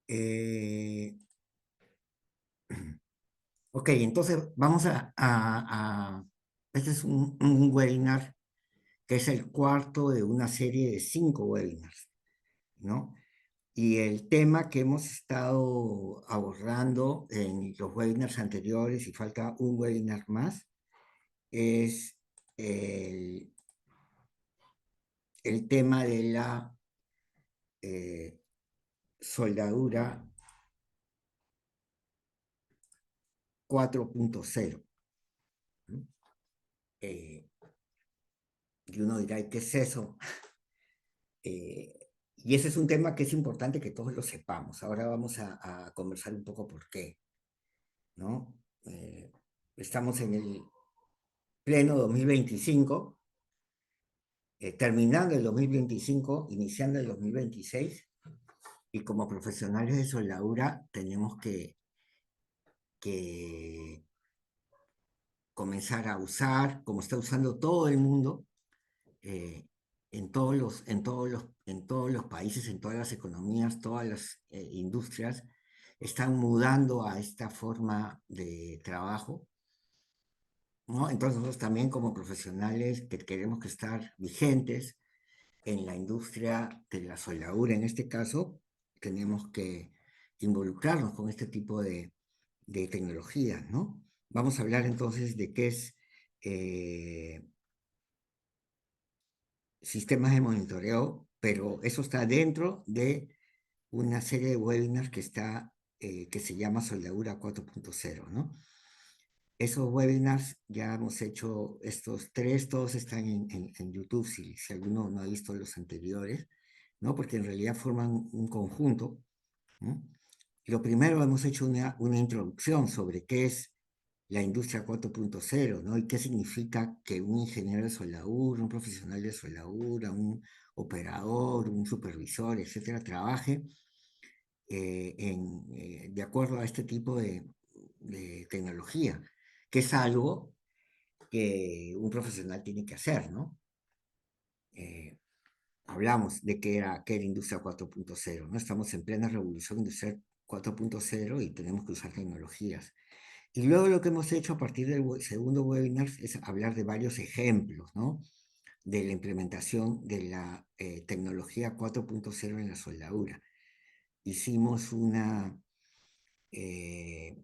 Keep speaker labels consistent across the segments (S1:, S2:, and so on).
S1: Eh, ok, entonces vamos este es un webinar que es el cuarto de una serie de 5 webinars, ¿no? Y el tema que hemos estado abordando en los webinars anteriores, y falta un webinar más, es el, el tema de la eh, soldadura 4.0, ¿no? Eh, y uno dirá, ¿y qué es eso? Eh, y ese es un tema que es importante que todos lo sepamos. Ahora vamos a conversar un poco por qué, ¿no? Estamos en el pleno 2025, terminando el 2025, iniciando el 2026, y como profesionales de soldadura tenemos que comenzar a usar, como está usando todo el mundo, eh, en todos los países, en todas las economías, todas las industrias están mudando a esta forma de trabajo, ¿no? Entonces nosotros también como profesionales que queremos que estar vigentes en la industria de la soldadura, en este caso, tenemos que involucrarnos con este tipo de tecnologías, ¿no? Vamos a hablar entonces de qué es eh, sistemas de monitoreo, pero eso está dentro de una serie de webinars que se llama Soldadura 4.0, ¿no? Esos webinars ya hemos hecho estos tres, todos están en YouTube, si alguno no ha visto los anteriores, ¿no? Porque en realidad forman un conjunto, ¿no? Lo primero, hemos hecho una introducción sobre qué es la industria 4.0, ¿no? Y qué significa que un ingeniero de soldadura, un profesional de soldadura, un operador, un supervisor, etcétera, trabaje de acuerdo a este tipo de tecnología, que es algo que un profesional tiene que hacer, ¿no? Eh, Hablamos de que era Industria 4.0, ¿no? Estamos en plena revolución industrial 4.0 y tenemos que usar tecnologías. Y luego lo que hemos hecho a partir del segundo webinar es hablar de varios ejemplos, ¿no? De la implementación de la tecnología 4.0 en la soldadura. Hicimos eh,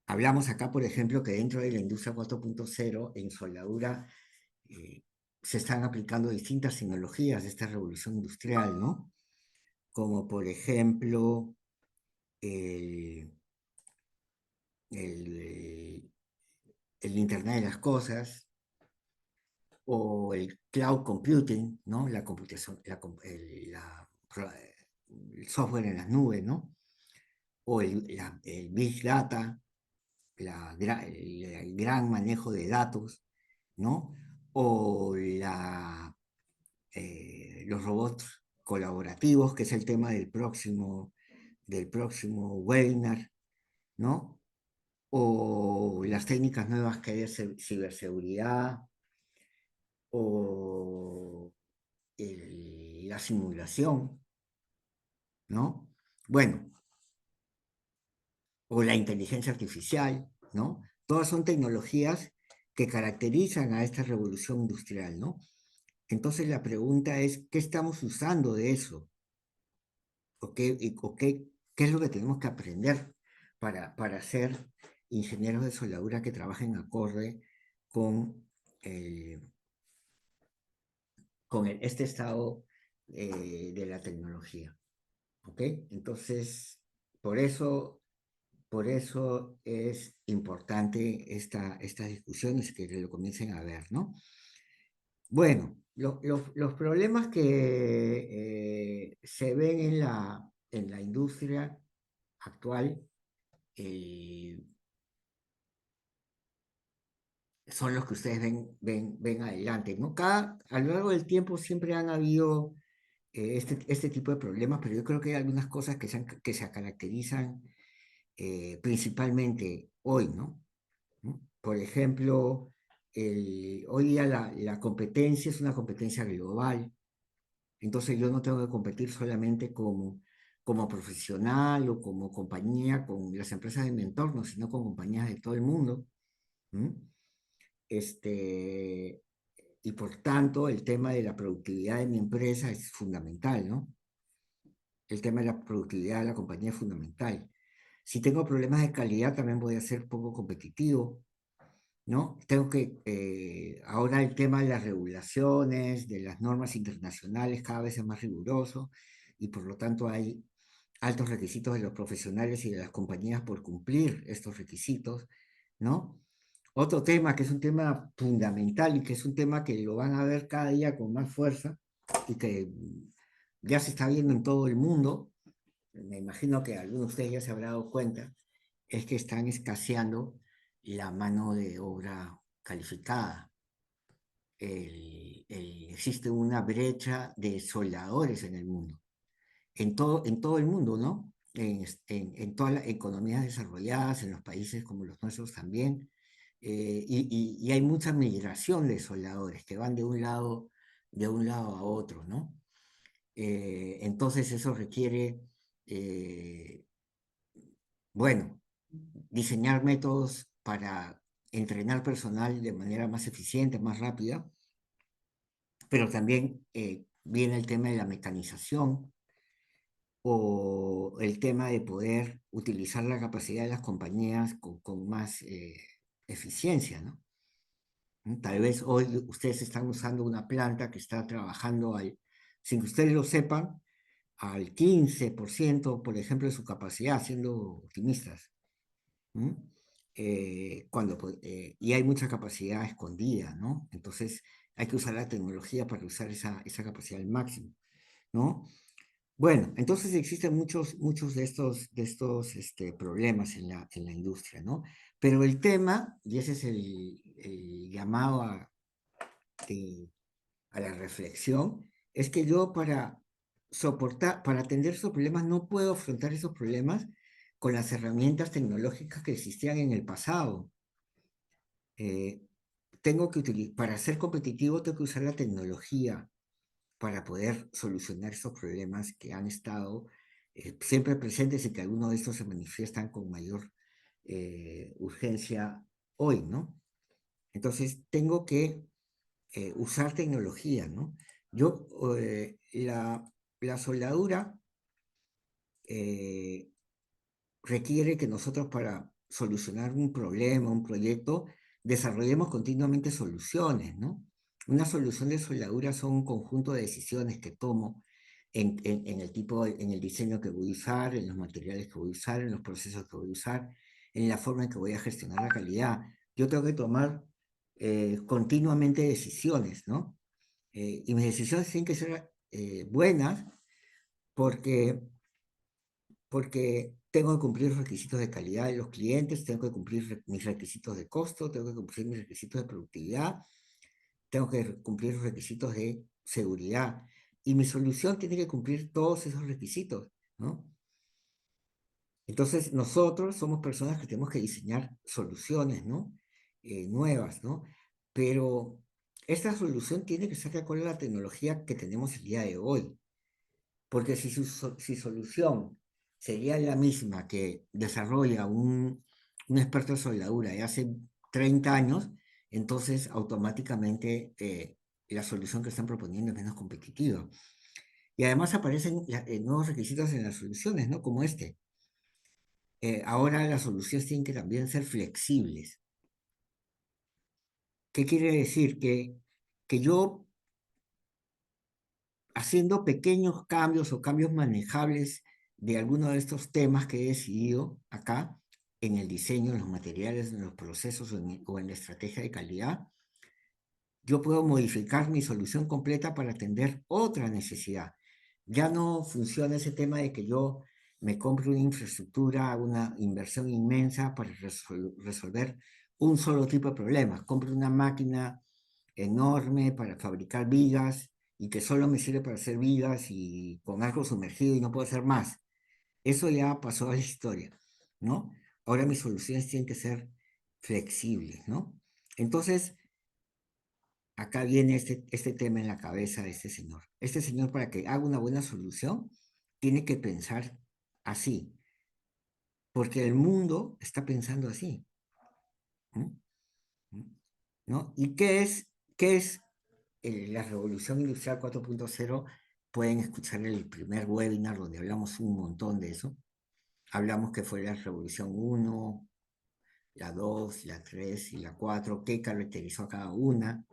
S1: hablamos acá, por ejemplo, que dentro de la industria 4.0 en soldadura eh, se están aplicando distintas tecnologías de esta revolución industrial, ¿no? Como por ejemplo el, el, el Internet de las Cosas o el cloud computing, ¿no? La computación, el software en las nubes, ¿no? O el Big Data, el gran manejo de datos, ¿no? O los robots colaborativos, que es el tema del próximo webinar, ¿no? O las técnicas nuevas que hay de ciberseguridad, o la simulación, ¿no? Bueno, o la inteligencia artificial, ¿no? Todas son tecnologías que caracterizan a esta revolución industrial, ¿no? Entonces la pregunta es, ¿qué estamos usando de eso? ¿Qué es lo que tenemos que aprender para ser ingenieros de soldadura que trabajen acorde con, el- este estado de la tecnología? ¿Ok? Entonces, por eso, por eso es importante estas discusiones que lo comiencen a ver, ¿no? Bueno, los problemas que se ven en la industria actual eh, son los que ustedes ven adelante, ¿no? A lo largo del tiempo siempre han habido este tipo de problemas, pero yo creo que hay algunas cosas que se caracterizan principalmente hoy, ¿no? ¿No? Por ejemplo, hoy día la competencia es una competencia global, entonces yo no tengo que competir solamente como profesional o como compañía con las empresas de mi entorno, sino con compañías de todo el mundo. ¿M? Este, y por tanto, el tema de la productividad de mi empresa es fundamental, ¿no? El tema de la productividad de la compañía es fundamental. Si tengo problemas de calidad, también voy a ser poco competitivo, ¿no? Tengo que, ahora el tema de las regulaciones, de las normas internacionales, cada vez es más riguroso y por lo tanto hay altos requisitos de los profesionales y de las compañías por cumplir estos requisitos, ¿no? Otro tema que es un tema fundamental y que es un tema que lo van a ver cada día con más fuerza y que ya se está viendo en todo el mundo, me imagino que algunos de ustedes ya se habrán dado cuenta, es que están escaseando la mano de obra calificada. Existe una brecha de soldadores en el mundo, en todo el mundo, ¿no? En todas las economías desarrolladas, en los países como los nuestros también, y hay mucha migración de soldadores que van de un lado a otro, ¿no? Entonces eso requiere, eh, bueno, diseñar métodos para entrenar personal de manera más eficiente, más rápida, pero también viene el tema de la mecanización o el tema de poder utilizar la capacidad de las compañías con más eficiencia, ¿no? Tal vez hoy ustedes están usando una planta que está trabajando sin que ustedes lo sepan, al 15%, por ejemplo, de su capacidad, siendo optimistas. ¿M? Y hay mucha capacidad escondida, ¿no? Entonces hay que usar la tecnología para usar esa capacidad al máximo, ¿no? Bueno, entonces existen muchos de estos problemas en la industria, ¿no? Pero el tema, y ese es el llamado eh, a la reflexión, es que yo para atender esos problemas no puedo afrontar esos problemas con las herramientas tecnológicas que existían en el pasado. Eh, para ser competitivo, tengo que usar la tecnología para poder solucionar esos problemas que han estado siempre presentes y que algunos de estos se manifiestan con mayor urgencia hoy, ¿no? Entonces, tengo que usar tecnología, ¿no? Yo, la soldadura eh, requiere que nosotros para solucionar un problema, un proyecto, desarrollemos continuamente soluciones, ¿no? Una solución de soldadura son un conjunto de decisiones que tomo en el en el diseño que voy a usar, en los materiales que voy a usar, en los procesos que voy a usar, en la forma en que voy a gestionar la calidad. Yo tengo que tomar continuamente decisiones, ¿no? Y mis decisiones tienen que ser buenas porque tengo que cumplir los requisitos de calidad de los clientes, tengo que cumplir mis requisitos de costo, tengo que cumplir mis requisitos de productividad, tengo que cumplir los requisitos de seguridad. Y mi solución tiene que cumplir todos esos requisitos, ¿no? Entonces, nosotros somos personas que tenemos que diseñar soluciones, ¿no? Nuevas, ¿no? Pero esta solución tiene que ser de acuerdo a la tecnología que tenemos el día de hoy. Porque si solución sería la misma que desarrolla un experto en soldadura de hace 30 años, entonces automáticamente la solución que están proponiendo es menos competitiva. Y además aparecen nuevos requisitos en las soluciones, ¿no? Como este. Ahora las soluciones tienen que también ser flexibles. ¿Qué quiere decir? Que yo haciendo pequeños cambios o cambios manejables de alguno de estos temas que he decidido acá, en el diseño, en los materiales, en los procesos o en la estrategia de calidad, yo puedo modificar mi solución completa para atender otra necesidad. Ya no funciona ese tema de que yo me compre una infraestructura, una inversión inmensa para resolver un solo tipo de problemas. Compro una máquina enorme para fabricar vigas y que solo me sirve para hacer vigas y con algo sumergido y no puedo hacer más. Eso ya pasó a la historia, ¿no? Ahora mis soluciones tienen que ser flexibles, ¿no? Entonces, acá viene este tema en la cabeza de este señor. Este señor, para que haga una buena solución, tiene que pensar así, porque el mundo está pensando así. ¿Mm? ¿No? ¿Y qué es la Revolución Industrial 4.0? Pueden escuchar el primer webinar donde hablamos un montón de eso. Hablamos que fue la Revolución 1, la 2, la 3 y la 4, qué caracterizó a cada una,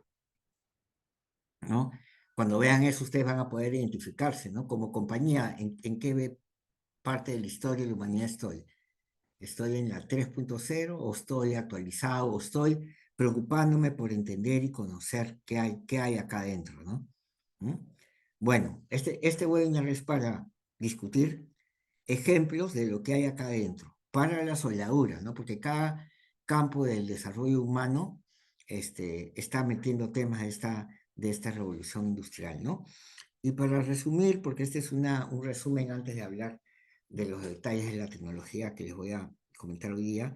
S1: ¿no? Cuando vean eso, ustedes van a poder identificarse, ¿no? Como compañía, ¿en qué parte de la historia de la humanidad estoy? ¿Estoy en la 3.0 o estoy actualizado o estoy preocupándome por entender y conocer qué hay acá adentro, ¿no? ¿Mm? Bueno, este webinar es para discutir ejemplos de lo que hay acá adentro, para la soldadura, ¿no? Porque cada campo del desarrollo humano está metiendo temas de esta revolución industrial, ¿no? Y para resumir, porque este es un resumen antes de hablar de los detalles de la tecnología que les voy a comentar hoy día,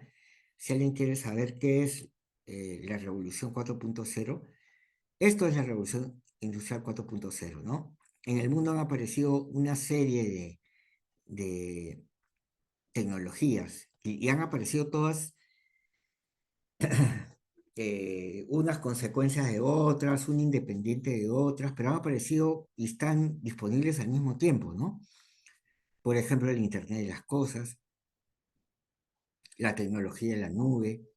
S1: si alguien quiere saber qué es la revolución 4.0, esto es la revolución industrial 4.0, ¿no? En el mundo han aparecido una serie de tecnologías y han aparecido todas unas consecuencias de otras, una independiente de otras, pero han aparecido y están disponibles al mismo tiempo, ¿no? Por ejemplo, el Internet de las cosas, la tecnología de la nube,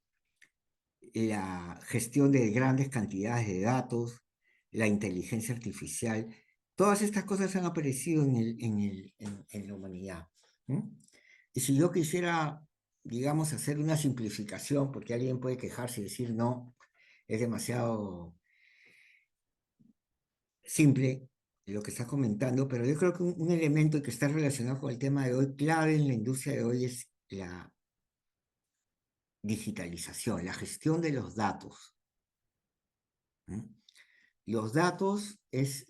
S1: la gestión de grandes cantidades de datos, la inteligencia artificial, todas estas cosas han aparecido en la humanidad. ¿No? Y si yo quisiera, digamos, hacer una simplificación, porque alguien puede quejarse y decir, no, es demasiado simple lo que estás comentando, pero yo creo que un elemento que está relacionado con el tema de hoy, clave en la industria de hoy, es la digitalización, la gestión de los datos. ¿No? Los datos es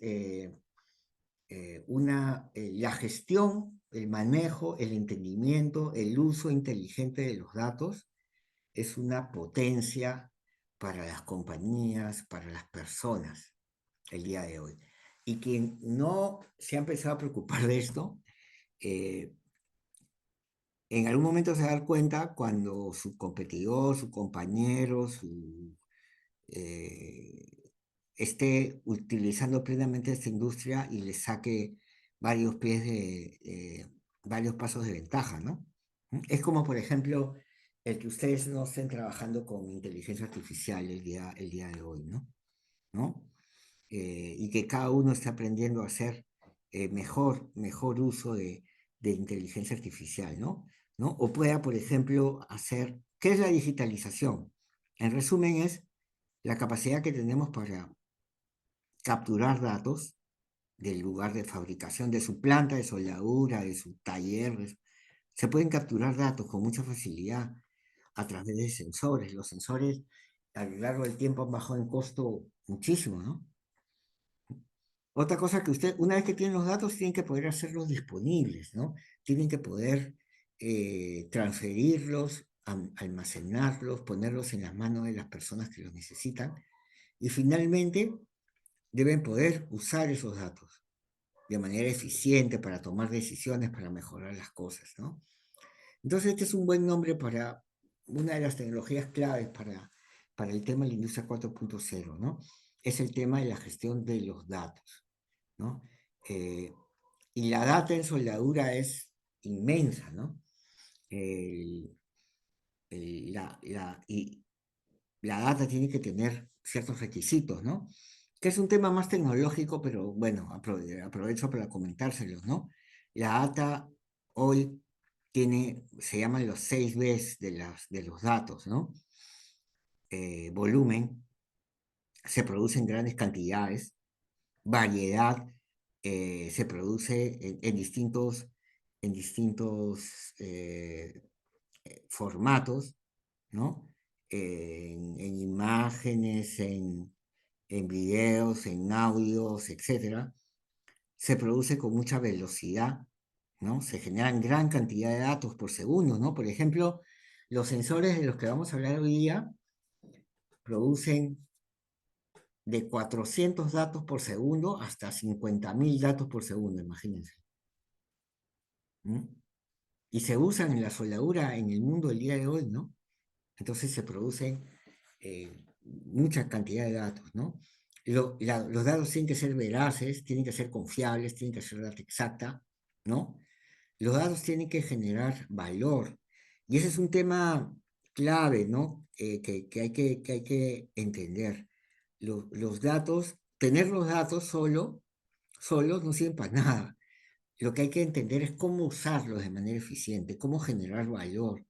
S1: la gestión, el manejo, el entendimiento, el uso inteligente de los datos es una potencia para las compañías, para las personas el día de hoy. Y quien no se ha empezado a preocupar de esto, eh, en algún momento se va a dar cuenta cuando su competidor, su compañero, eh, esté utilizando plenamente esta industria y le saque varios varios pasos de ventaja, ¿no? Es como, por ejemplo, el que ustedes no estén trabajando con inteligencia artificial el día de hoy, ¿no? Y que cada uno esté aprendiendo a hacer mejor uso de inteligencia artificial, ¿no? O pueda, por ejemplo, hacer, ¿qué es la digitalización? En resumen, es la capacidad que tenemos para capturar datos del lugar de fabricación, de su planta de soldadura, de su taller. Se pueden capturar datos con mucha facilidad a través de sensores. Los sensores a lo largo del tiempo han bajado en costo muchísimo, ¿no? Otra cosa que usted, una vez que tienen los datos, tienen que poder hacerlos disponibles, ¿no? Tienen que poder transferirlos, almacenarlos, ponerlos en las manos de las personas que los necesitan. Y finalmente, deben poder usar esos datos de manera eficiente para tomar decisiones, para mejorar las cosas, ¿no? Entonces, este es un buen nombre para una de las tecnologías claves para el tema de la industria 4.0, ¿no? Es el tema de la gestión de los datos, ¿no? Eh, y la data en soldadura es inmensa, ¿no? El- y la data tiene que tener ciertos requisitos, ¿no? Que es un tema más tecnológico, pero bueno, aprovecho para comentárselos, ¿no? La data hoy se llaman los 6 Bs de los datos, ¿no? Volumen, se produce en grandes cantidades, variedad, se produce en distintos formatos, ¿no? En imágenes, en videos, en audios, etcétera. Se produce con mucha velocidad, ¿no? Se generan gran cantidad de datos por segundo, ¿no? Por ejemplo, los sensores de los que vamos a hablar hoy día producen de 400 datos por segundo hasta 50.000 datos por segundo, imagínense. ¿Mm? Y se usan en la soldadura en el mundo del día de hoy, ¿no? Entonces se producen mucha cantidad de datos, ¿no? Los datos tienen que ser veraces, tienen que ser confiables, tienen que ser data exacta, ¿no? Los datos tienen que generar valor. Y ese es un tema clave, ¿no? Que hay que entender. Los datos, tener los datos solos no sirven para nada. Lo que hay que entender es cómo usarlos de manera eficiente, cómo generar valor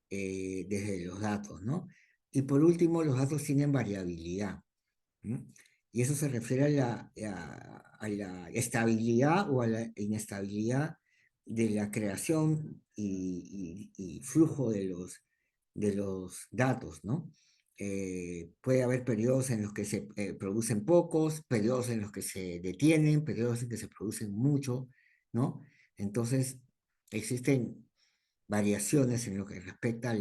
S1: desde los datos, ¿no? Y por último, los datos tienen variabilidad. ¿No? Y eso se refiere a la estabilidad o a la inestabilidad de la creación y flujo de los datos, ¿no? Puede haber periodos en los que se producen pocos, periodos en los que se detienen, periodos en que se producen mucho, ¿no? Entonces, existen variaciones en lo que respecta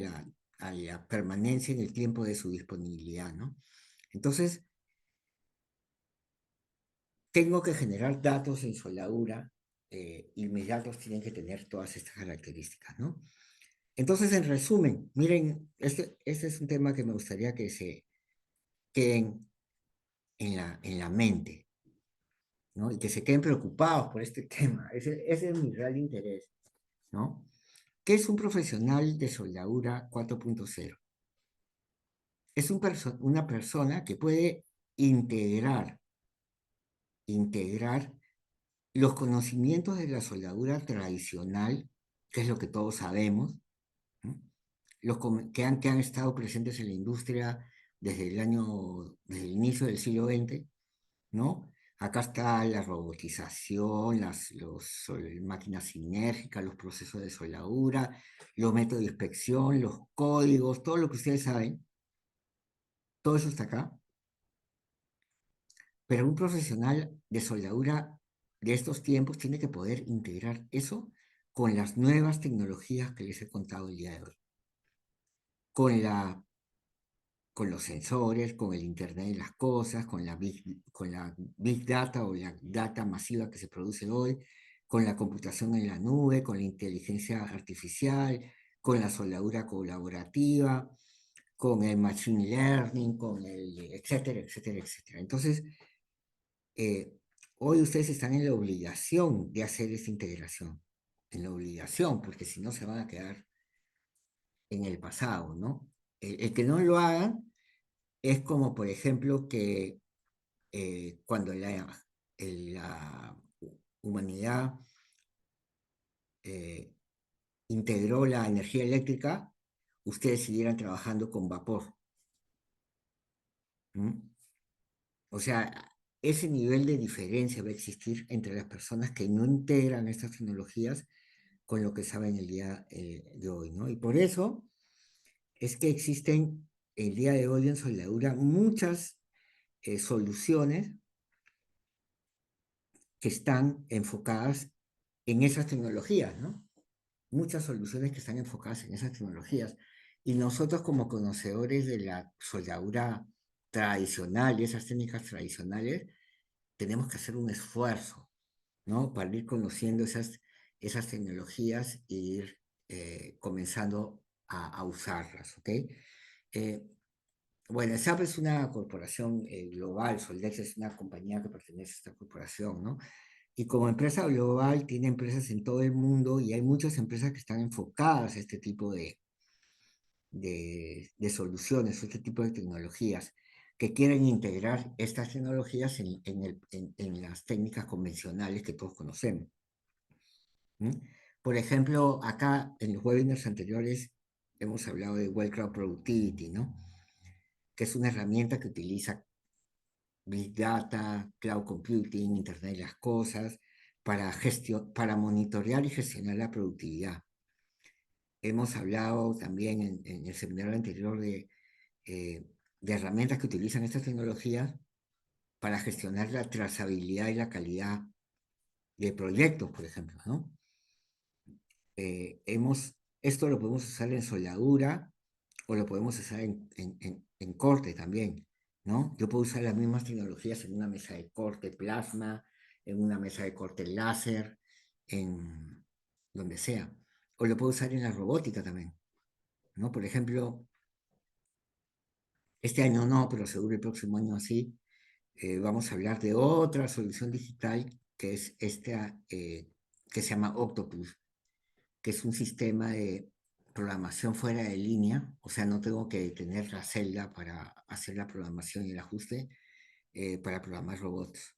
S1: a la permanencia en el tiempo de su disponibilidad, ¿no? Entonces, tengo que generar datos en soldadura y mis datos tienen que tener todas estas características, ¿no? Entonces, en resumen, miren, este es un tema que me gustaría que se queden en la mente, ¿no? Y que se queden preocupados por este tema. Ese es mi real interés, ¿no? ¿Qué es un profesional de soldadura 4.0? Es una persona que puede integrar los conocimientos de la soldadura tradicional, que es lo que todos sabemos, ¿no? Que han estado presentes en la industria desde el inicio del siglo XX, ¿no? Acá está la robotización, máquinas sinérgicas, los procesos de soldadura, los métodos de inspección, los códigos, todo lo que ustedes saben, todo eso está acá. Pero un profesional de soldadura de estos tiempos tiene que poder integrar eso con las nuevas tecnologías que les he contado el día de hoy, con con los sensores, con el Internet de las cosas, con la big Data o la data masiva que se produce hoy, con la computación en la nube, con la inteligencia artificial, con la soldadura colaborativa, con el machine learning, etcétera, etcétera, etcétera. Entonces, eh, hoy ustedes están en la obligación de hacer esta integración, en la obligación, porque si no se van a quedar en el pasado, ¿no? El que no lo hagan es como, por ejemplo, que cuando la humanidad eh, integró la energía eléctrica, ustedes siguieran trabajando con vapor. ¿Mm? O sea, ese nivel de diferencia va a existir entre las personas que no integran estas tecnologías con lo que saben el día de hoy, ¿no? Y por eso es que existen el día de hoy en soldadura muchas soluciones que están enfocadas en esas tecnologías, ¿no? Muchas soluciones que están enfocadas en esas tecnologías. Y nosotros como conocedores de la soldadura tradicional y esas técnicas tradicionales, tenemos que hacer un esfuerzo, ¿no? Para ir conociendo esas tecnologías e ir comenzando a usarlas, ¿ok? Bueno, SAP es una corporación global, Soldex es una compañía que pertenece a esta corporación, ¿no? Y como empresa global tiene empresas en todo el mundo y hay muchas empresas que están enfocadas a este tipo de soluciones, este tipo de tecnologías, que quieren integrar estas tecnologías en las técnicas convencionales que todos conocemos. ¿Mm? Por ejemplo, acá en los webinars anteriores hemos hablado de Well Cloud Productivity, ¿no? Que es una herramienta que utiliza Big Data, Cloud Computing, Internet de las Cosas, para monitorear y gestionar la productividad. Hemos hablado también en el seminario anterior eh, de herramientas que utilizan estas tecnologías para gestionar la trazabilidad y la calidad de proyectos, por ejemplo, ¿no? Esto lo podemos usar en soldadura o lo podemos usar en corte también, ¿no? Yo puedo usar las mismas tecnologías en una mesa de corte plasma, en una mesa de corte láser, en, donde sea. O lo puedo usar en la robótica también, ¿no? Por ejemplo, este año no, pero seguro el próximo año sí, vamos a hablar de otra solución digital que es esta que se llama Octopus, que es un sistema de programación fuera de línea, o sea, no tengo que tener la celda para hacer la programación y el ajuste para programar robots,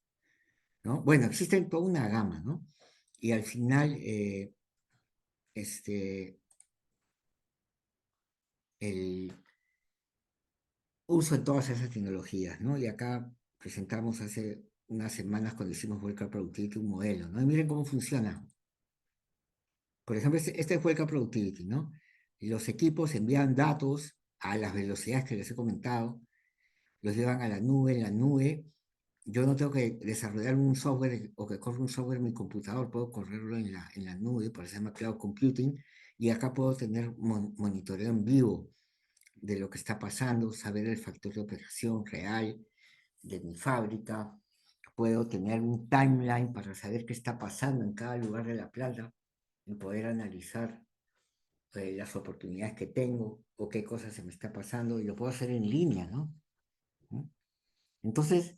S1: ¿no? Bueno, existen toda una gama, ¿no? Y al final, este, el uso de todas esas tecnologías, ¿no? Y acá presentamos hace unas semanas cuando hicimos Volcar Productivity un modelo, ¿no? Y miren cómo funciona. Por ejemplo, este es Volcar Productivity, ¿no? Y los equipos envían datos a las velocidades que les he comentado, los llevan a la nube, en la nube. Yo no tengo que desarrollar un software o que corra un software en mi computador, puedo correrlo en la nube, por eso se llama cloud computing, y acá puedo tener monitoreo en vivo de lo que está pasando, saber el factor de operación real de mi fábrica, puedo tener un timeline para saber qué está pasando en cada lugar de la planta y poder analizar las oportunidades que tengo o qué cosas se me está pasando y lo puedo hacer en línea, ¿no? ¿no? Entonces,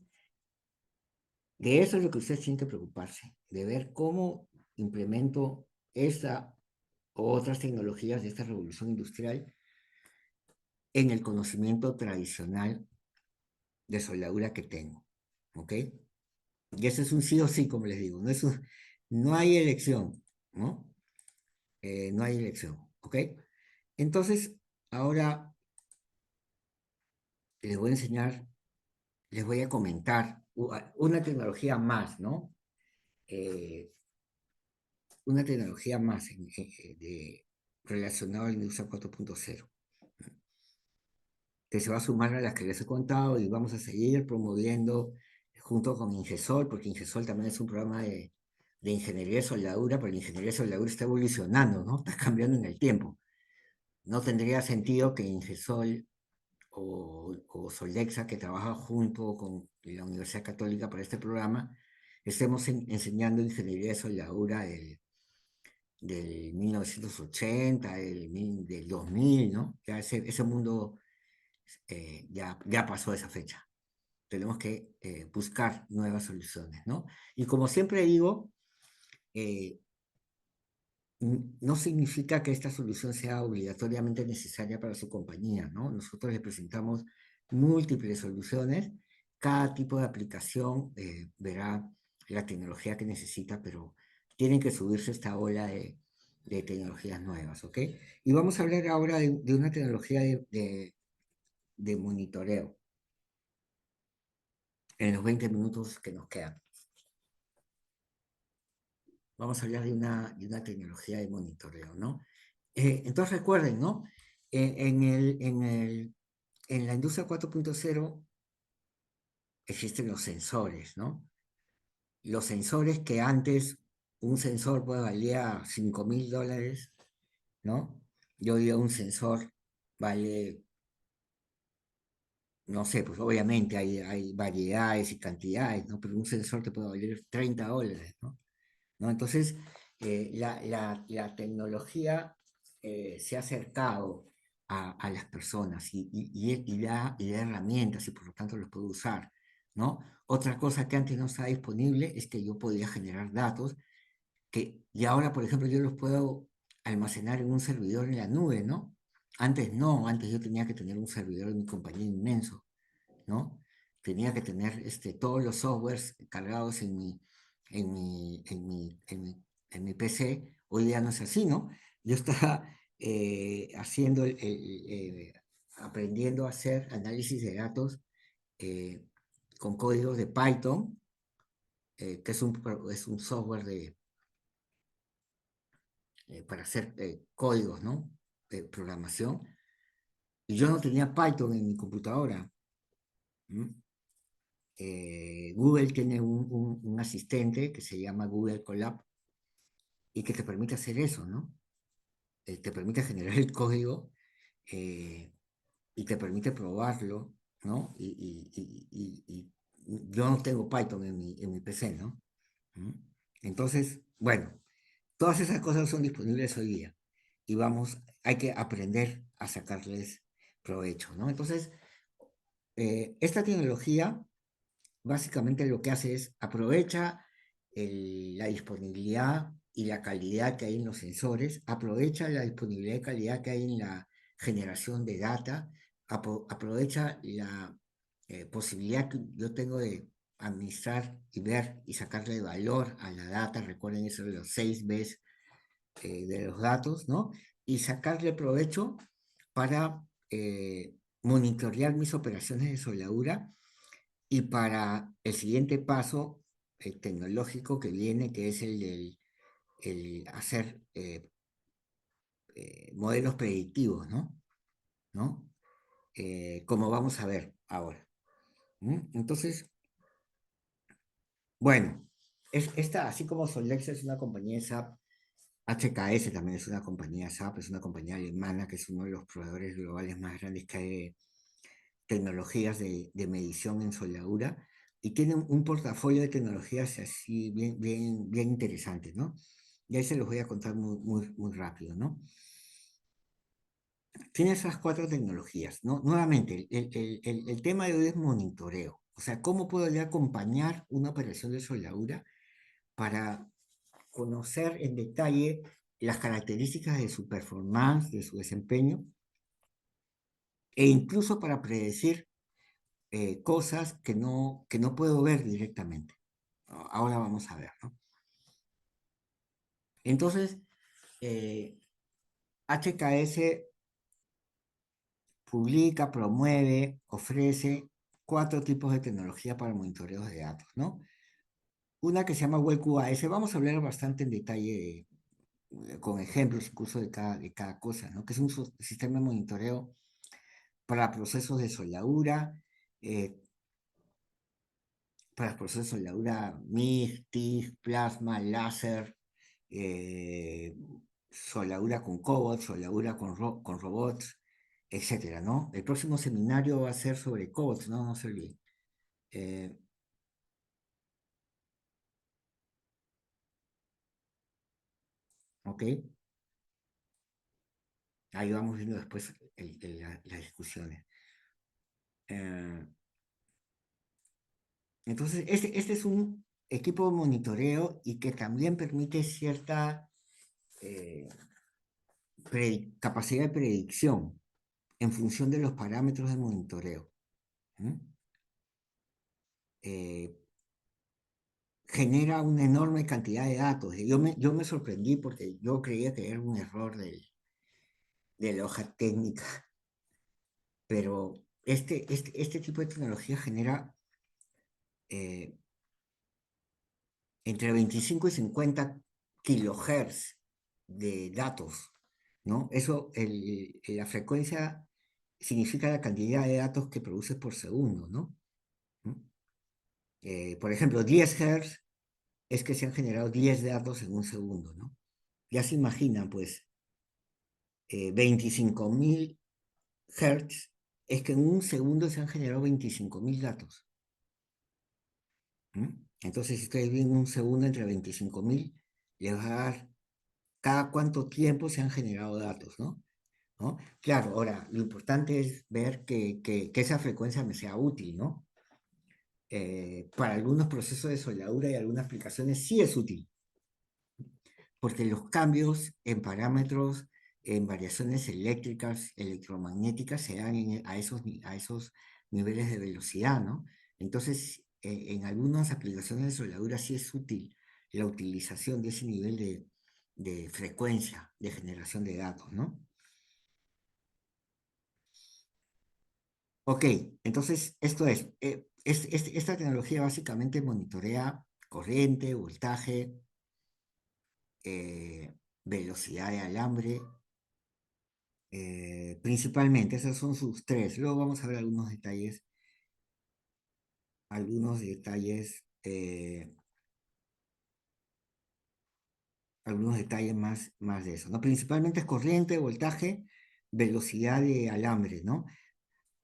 S1: de eso es lo que usted tiene que preocuparse, de ver cómo implemento esta o otras tecnologías de esta revolución industrial en el conocimiento tradicional de soldadura que tengo, ¿ok? Y eso es un sí o sí, como les digo, no hay elección, ¿no? No hay elección, ¿ok? Entonces, ahora les voy a enseñar, les voy a comentar una tecnología más, ¿no? Eh, una tecnología más relacionada a la industria 4.0, que se va a sumar a las que les he contado y vamos a seguir promoviendo junto con Ingesol, porque Ingesol también es un programa de ingeniería de soldadura, pero la ingeniería de soldadura está evolucionando, ¿no? Está cambiando en el tiempo. No tendría sentido que Ingesol o Soldexa, que trabaja junto con la Universidad Católica para este programa, estemos enseñando ingeniería de soldadura del 1980, del 2000, ¿no? Ya ese mundo ya pasó esa fecha. Tenemos que buscar nuevas soluciones, ¿no? Y como siempre digo, eh, no significa que esta solución sea obligatoriamente necesaria para su compañía, ¿no? Nosotros le presentamos múltiples soluciones, cada tipo de aplicación verá la tecnología que necesita, pero tienen que subirse a esta ola de tecnologías nuevas, ¿ok? Y vamos a hablar ahora de una tecnología de monitoreo en los 20 minutos que nos quedan. Vamos a hablar de una tecnología de monitoreo, ¿no? Entonces recuerden, ¿no? En la industria 4.0 existen los sensores, ¿no? Los sensores que antes un sensor pues, valía $5.000, ¿no? Y hoy día un sensor vale, no sé, pues obviamente hay variedades y cantidades, ¿no? Pero un sensor te puede valer $30, ¿no? ¿No? Entonces, la tecnología se ha acercado a las personas y da herramientas y por lo tanto los puedo usar, ¿no? Otra cosa que antes no estaba disponible es que yo podía generar datos y ahora, por ejemplo, yo los puedo almacenar en un servidor en la nube, ¿no? Antes no, antes yo tenía que tener un servidor en mi compañía inmenso, ¿no? Tenía que tener todos los softwares cargados en mi PC. Hoy día no es así, ¿no? Yo estaba haciendo, aprendiendo a hacer análisis de datos eh, con códigos de Python, que es un software para hacer códigos, ¿no? De programación. Y yo no tenía Python en mi computadora. ¿M? Google tiene un asistente que se llama Google Colab y que te permite hacer eso, ¿no? Te permite generar el código eh, y te permite probarlo, ¿no? Y yo no tengo Python en mi PC, ¿no? ¿Mm? Entonces, bueno, Todas esas cosas son disponibles hoy día y hay que aprender a sacarles provecho, ¿no? Entonces, esta tecnología básicamente lo que hace es aprovecha la disponibilidad y la calidad que hay en los sensores, aprovecha la disponibilidad y calidad que hay en la generación de data, aprovecha la posibilidad que yo tengo de administrar y ver y sacarle valor a la data, recuerden eso de los 6 Bs de los datos, ¿no? Y sacarle provecho para monitorear mis operaciones de soldadura y para el siguiente paso tecnológico que viene, que es el hacer modelos predictivos, ¿no? ¿No? Como vamos a ver ahora. Entonces, bueno, esta, así como Solex es una compañía de SAP, HKS también es una compañía de SAP, es una compañía alemana que es uno de los proveedores globales más grandes que hay de tecnologías de medición en soldadura y tiene un portafolio de tecnologías así bien interesantes, ¿no? Y ahí se los voy a contar muy rápido, ¿no? Tiene esas 4 tecnologías, ¿no? Nuevamente, el tema de hoy es monitoreo. O sea, ¿cómo puedo yo acompañar una operación de soldadura para conocer en detalle las características de su performance, de su desempeño, e incluso para predecir cosas que no puedo ver directamente? Ahora vamos a ver, ¿no? Entonces, HKS publica, promueve, ofrece 4 tipos de tecnología para monitoreo de datos, ¿no? Una que se llama WebQAS, vamos a hablar bastante en detalle, con ejemplos incluso de cada cosa, ¿no? Que es un sistema de monitoreo para procesos de soldadura, eh, para procesos de soldadura MIG, TIG, plasma, láser, eh, soldadura con cobots, soldadura con robots, etcétera, ¿no? El próximo seminario va a ser sobre cobots, ¿no? No se olviden. Eh, ¿Ok? Ahí vamos viendo después las discusiones. Eh, entonces, este es un equipo de monitoreo y que también permite cierta eh, capacidad de predicción en función de los parámetros de monitoreo. ¿Mm? Eh, Genera una enorme cantidad de datos. Yo me sorprendí porque yo creía que era un error de la hoja técnica, pero este tipo de tecnología genera eh, entre 25 y 50 kilohertz de datos, ¿no? Eso, la frecuencia significa la cantidad de datos que produces por segundo, ¿no? ¿Mm? Por ejemplo, 10 Hz es que se han generado 10 datos en un segundo, ¿no? Ya se imaginan, pues, 25.000 Hertz es que en un segundo se han generado 25.000 datos. ¿Mm? Entonces, si ustedes ven un segundo entre 25.000, les va a dar cada cuánto tiempo se han generado datos, ¿no? ¿No? Claro, ahora, lo importante es ver que esa frecuencia me sea útil, ¿no? Para algunos procesos de soldadura y algunas aplicaciones sí es útil, porque los cambios en parámetros, en variaciones eléctricas, electromagnéticas, se dan a esos niveles de velocidad, ¿no? Entonces, en algunas aplicaciones de soldadura sí es útil la utilización de ese nivel de frecuencia de generación de datos, ¿no? Ok, entonces esto esta tecnología básicamente monitorea corriente, voltaje, velocidad de alambre, principalmente, esos son sus 3. Luego vamos a ver algunos detalles, algunos detalles más de eso, ¿no? Principalmente es corriente, voltaje, velocidad de alambre, ¿no?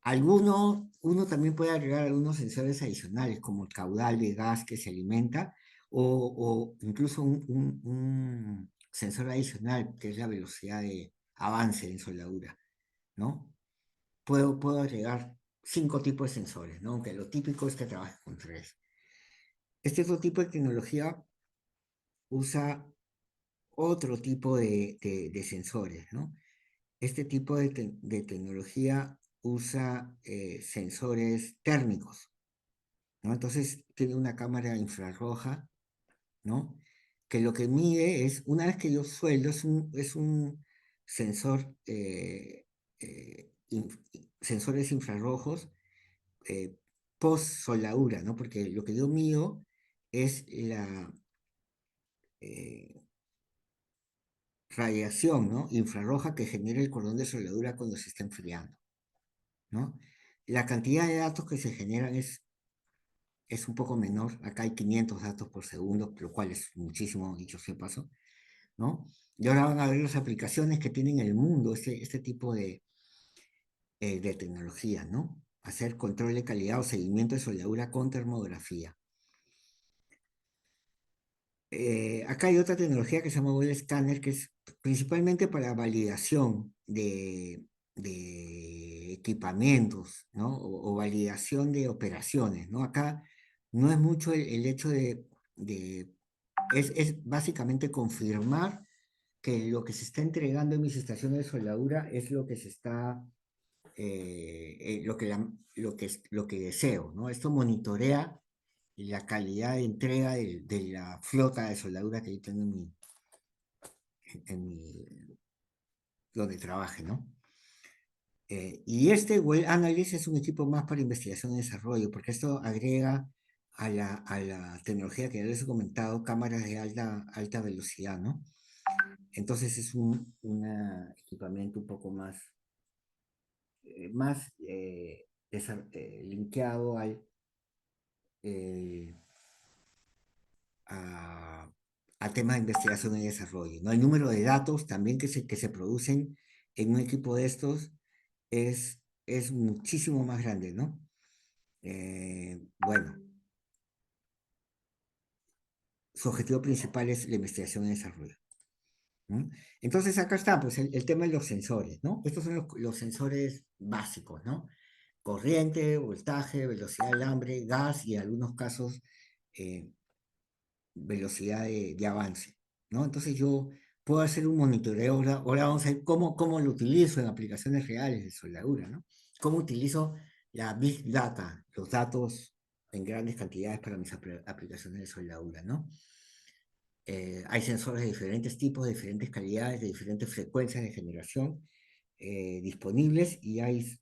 S1: Uno también puede agregar algunos sensores adicionales, como el caudal de gas que se alimenta, o incluso un sensor adicional, que es la velocidad de avance en soldadura, ¿no? Puedo agregar 5 tipos de sensores, ¿no? Aunque lo típico es que trabajes con 3. Este otro tipo de tecnología usa otro tipo de sensores, ¿no? Este tipo de tecnología usa sensores térmicos, ¿no? Entonces tiene una cámara infrarroja, ¿no? Que lo que mide es, una vez que yo sueldo, es un sensor, sensores infrarrojos post soldadura, ¿no? Porque lo que yo mido es la eh, radiación, ¿no? Infrarroja que genera el cordón de soldadura cuando se está enfriando, ¿no? La cantidad de datos que se generan es un poco menor. Acá hay 500 datos por segundo, lo cual es muchísimo, dicho sea de paso, ¿no? Y ahora van a ver las aplicaciones que tiene en el mundo este tipo de tecnología, ¿no? Hacer control de calidad o seguimiento de soldadura con termografía. Acá hay otra tecnología que se llama Web Scanner, que es principalmente para validación de equipamientos, ¿no? O validación de operaciones, ¿no? Acá no es mucho el hecho es básicamente confirmar que lo que se está entregando en mis estaciones de soldadura es lo que se está, lo que deseo, ¿no? Esto monitorea la calidad de entrega de la flota de soldadura que yo tengo en mi donde trabaje, ¿no? Y este Well Analyst es un equipo más para investigación y desarrollo, porque esto agrega a la tecnología que ya les he comentado, cámaras de alta velocidad, ¿no? Entonces es un equipamiento un poco más linkeado eh, a, a temas de investigación y desarrollo, ¿no? El número de datos también que se producen en un equipo de estos es muchísimo más grande, ¿no? Bueno, su objetivo principal es la investigación y desarrollo, ¿no? Entonces acá está, pues el tema de los sensores, ¿no? Estos son los sensores básicos, ¿no? Corriente, voltaje, velocidad del alambre, gas y en algunos casos eh, velocidad de avance, ¿no? Entonces yo puedo hacer un monitoreo, ahora vamos a ver cómo lo utilizo en aplicaciones reales de soldadura, ¿no? Cómo utilizo la Big Data, los datos en grandes cantidades para mis aplicaciones de soldadura, ¿no? Hay sensores de diferentes tipos, de diferentes calidades, de diferentes frecuencias de generación disponibles y hay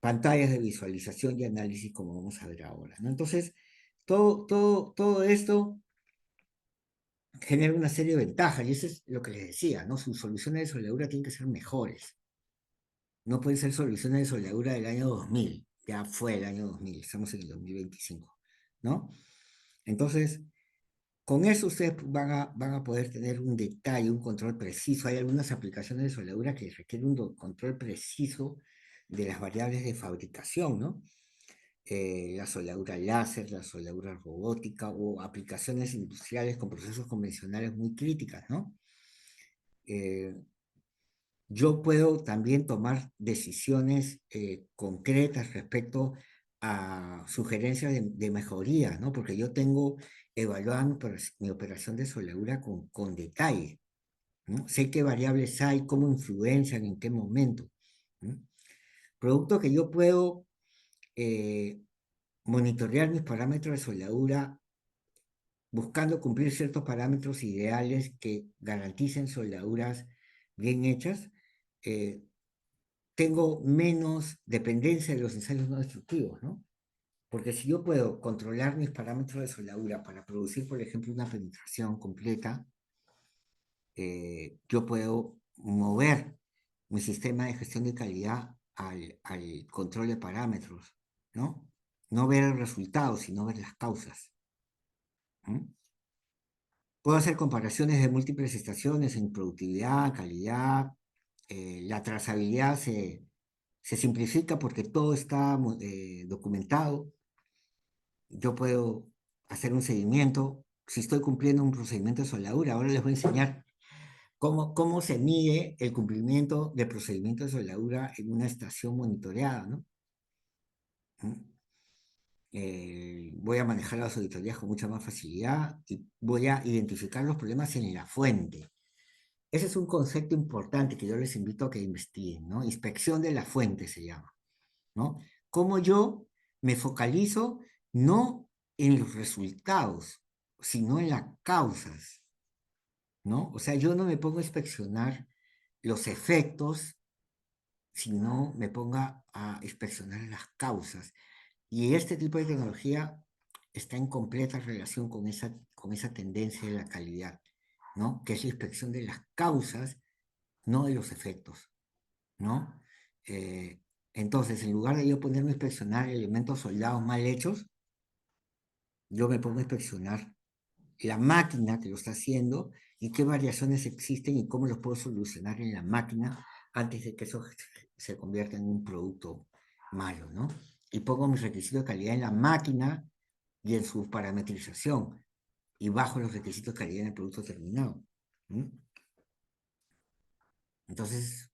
S1: pantallas de visualización y análisis como vamos a ver ahora, ¿no? Entonces, todo esto genera una serie de ventajas, y eso es lo que les decía, ¿no? Sus soluciones de soldadura tienen que ser mejores. No pueden ser soluciones de soldadura del año 2000, ya fue el año 2000, estamos en el 2025, ¿no? Entonces, con eso ustedes van a poder tener un detalle, un control preciso. Hay algunas aplicaciones de soldadura que requieren un control preciso de las variables de fabricación, ¿no? La soldadura láser, la soldadura robótica o aplicaciones industriales con procesos convencionales muy críticas, ¿no? Eh, yo puedo también tomar decisiones concretas respecto a sugerencias de mejoría, ¿no? Porque yo tengo evaluada mi operación de soldadura con detalle, ¿no? Sé qué variables hay, cómo influencian, en qué momento, ¿no? Producto que yo puedo eh, monitorear mis parámetros de soldadura buscando cumplir ciertos parámetros ideales que garanticen soldaduras bien hechas, eh, tengo menos dependencia de los ensayos no destructivos, ¿no? Porque si yo puedo controlar mis parámetros de soldadura para producir, por ejemplo, una penetración completa, yo puedo mover mi sistema de gestión de calidad al control de parámetros, ¿no? No ver el resultado, sino ver las causas. ¿No? Puedo hacer comparaciones de múltiples estaciones en productividad, calidad, la trazabilidad se simplifica porque todo está documentado. Yo puedo hacer un seguimiento. Si estoy cumpliendo un procedimiento de soldadura, ahora les voy a enseñar cómo se mide el cumplimiento de procedimientos de soldadura en una estación monitoreada, ¿no? Voy a manejar las auditorías con mucha más facilidad y voy a identificar los problemas en la fuente. Ese es un concepto importante que yo les invito a que investiguen, ¿no? Inspección de la fuente se llama, ¿no? Cómo yo me focalizo no en los resultados, sino en las causas, ¿no? O sea, yo no me pongo a inspeccionar los efectos, sino me ponga a inspeccionar las causas. Y este tipo de tecnología está en completa relación con esa tendencia de la calidad, ¿no? Que es la inspección de las causas, no de los efectos, ¿no? Eh, entonces, en lugar de yo ponerme a inspeccionar elementos soldados mal hechos, yo me pongo a inspeccionar la máquina que lo está haciendo y qué variaciones existen y cómo los puedo solucionar en la máquina antes de que eso se convierta en un producto malo, ¿no? Y pongo mis requisitos de calidad en la máquina y en su parametrización y bajo los requisitos de calidad en el producto terminado. ¿Mm? Entonces,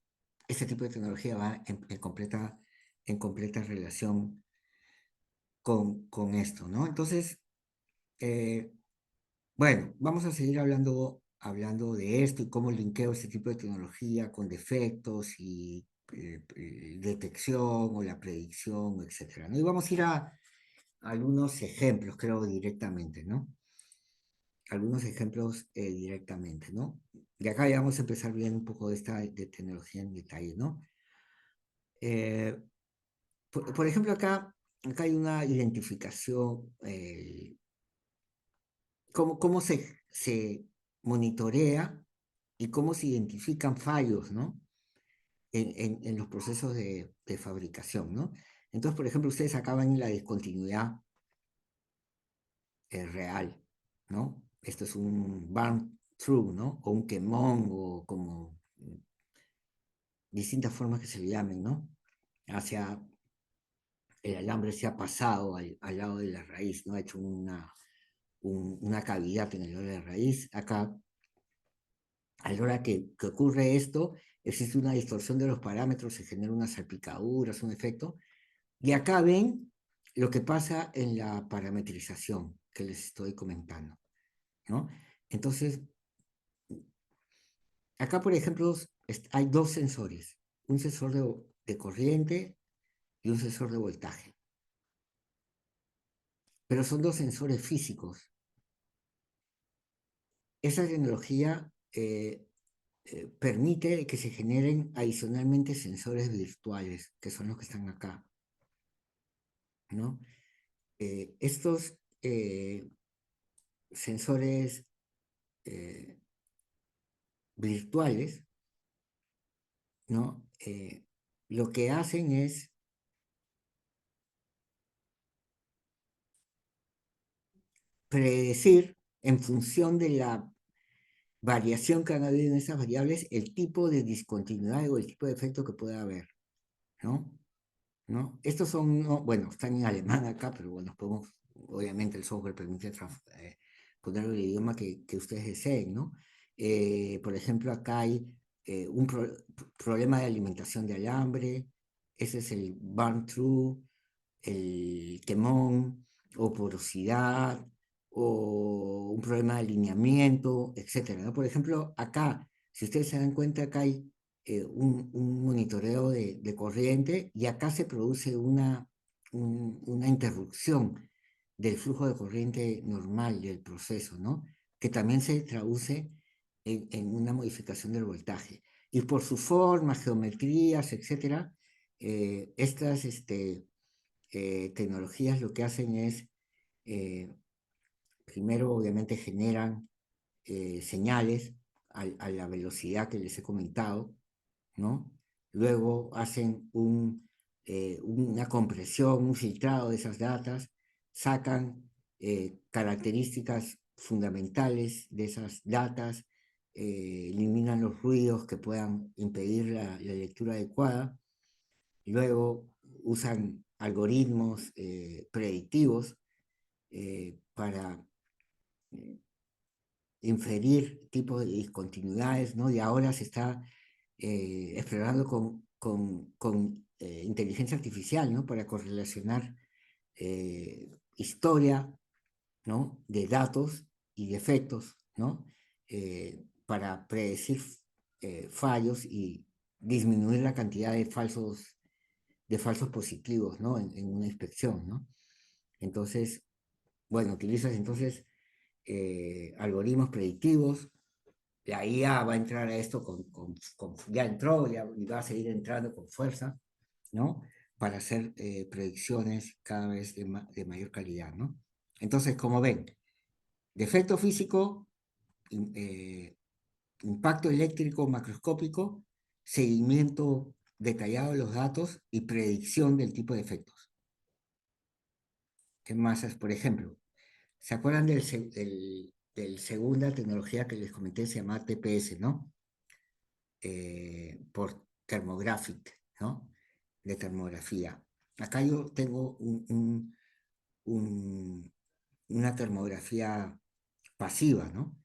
S1: este tipo de tecnología va en completa relación con esto, ¿no? Entonces, eh, bueno, vamos a seguir hablando de esto y cómo linkeo este tipo de tecnología con defectos y detección o la predicción, etcétera, ¿no? Y vamos a ir a algunos ejemplos, creo, directamente, ¿no? Algunos ejemplos directamente, ¿no? Y acá ya vamos a empezar viendo un poco de esta de tecnología en detalle, ¿no? Eh, por ejemplo, acá hay una identificación, cómo se monitorea y cómo se identifican fallos, ¿no? En los procesos de fabricación, ¿no? Entonces, por ejemplo, ustedes acaban en la discontinuidad real, ¿no? Esto es un burn through, ¿no? O un quemón, o como distintas formas que se le llamen, ¿no? Hacia el alambre se ha pasado al lado de la raíz, ¿no? Ha hecho una cavidad en el lado de la raíz. Acá, a la hora que ocurre esto, existe una distorsión de los parámetros, se genera unas salpicaduras, un efecto. Y acá ven lo que pasa en la parametrización que les estoy comentando, ¿no? Entonces, acá, por ejemplo, hay dos sensores, un sensor de corriente y un sensor de voltaje, pero son dos sensores físicos. Esa tecnología permite que se generen adicionalmente sensores virtuales, que son los que están acá, ¿no? Estos sensores eh, virtuales, ¿no? Lo que hacen es predecir en función de la variación que han habido en esas variables el tipo de discontinuidad o el tipo de efecto que pueda haber, ¿no? ¿No? Estos son, no, bueno, están en alemán acá, pero bueno, podemos, obviamente el software permite ponerlo en el idioma que ustedes deseen, ¿no? Por ejemplo, acá hay un problema de alimentación de alambre, ese es el burn through, el quemón, o porosidad, o un problema de alineamiento, etcétera, ¿no? Por ejemplo, acá, si ustedes se dan cuenta, acá hay un monitoreo de corriente y acá se produce una interrupción del flujo de corriente normal del proceso, ¿no? Que también se traduce en una modificación del voltaje. Y por su forma, geometrías, etcétera, estas tecnologías lo que hacen es, eh, primero obviamente generan señales a la velocidad que les he comentado, ¿no? Luego hacen una compresión, un filtrado de esas datas, sacan características fundamentales de esas datas, eliminan los ruidos que puedan impedir la lectura adecuada, luego usan algoritmos predictivos para inferir tipos de discontinuidades, ¿no? Y ahora se está explorando con inteligencia artificial, ¿no? Para correlacionar historia, ¿no? De datos y de efectos, ¿no? Para predecir fallos y disminuir la cantidad de falsos positivos, ¿no? En una inspección, ¿no? Entonces, bueno, utilizas entonces algoritmos predictivos. La IA va a entrar a esto ya entró y va a seguir entrando con fuerza, ¿no? Para hacer predicciones cada vez de mayor calidad, ¿no? Entonces, como ven, defecto físico, impacto eléctrico macroscópico, seguimiento detallado de los datos y predicción del tipo de efectos. ¿Qué más es? Por ejemplo, ¿se acuerdan del segunda tecnología que les comenté? Se llama TPS, ¿no? Por Thermographic, ¿no? De termografía. Acá yo tengo una termografía pasiva, ¿no?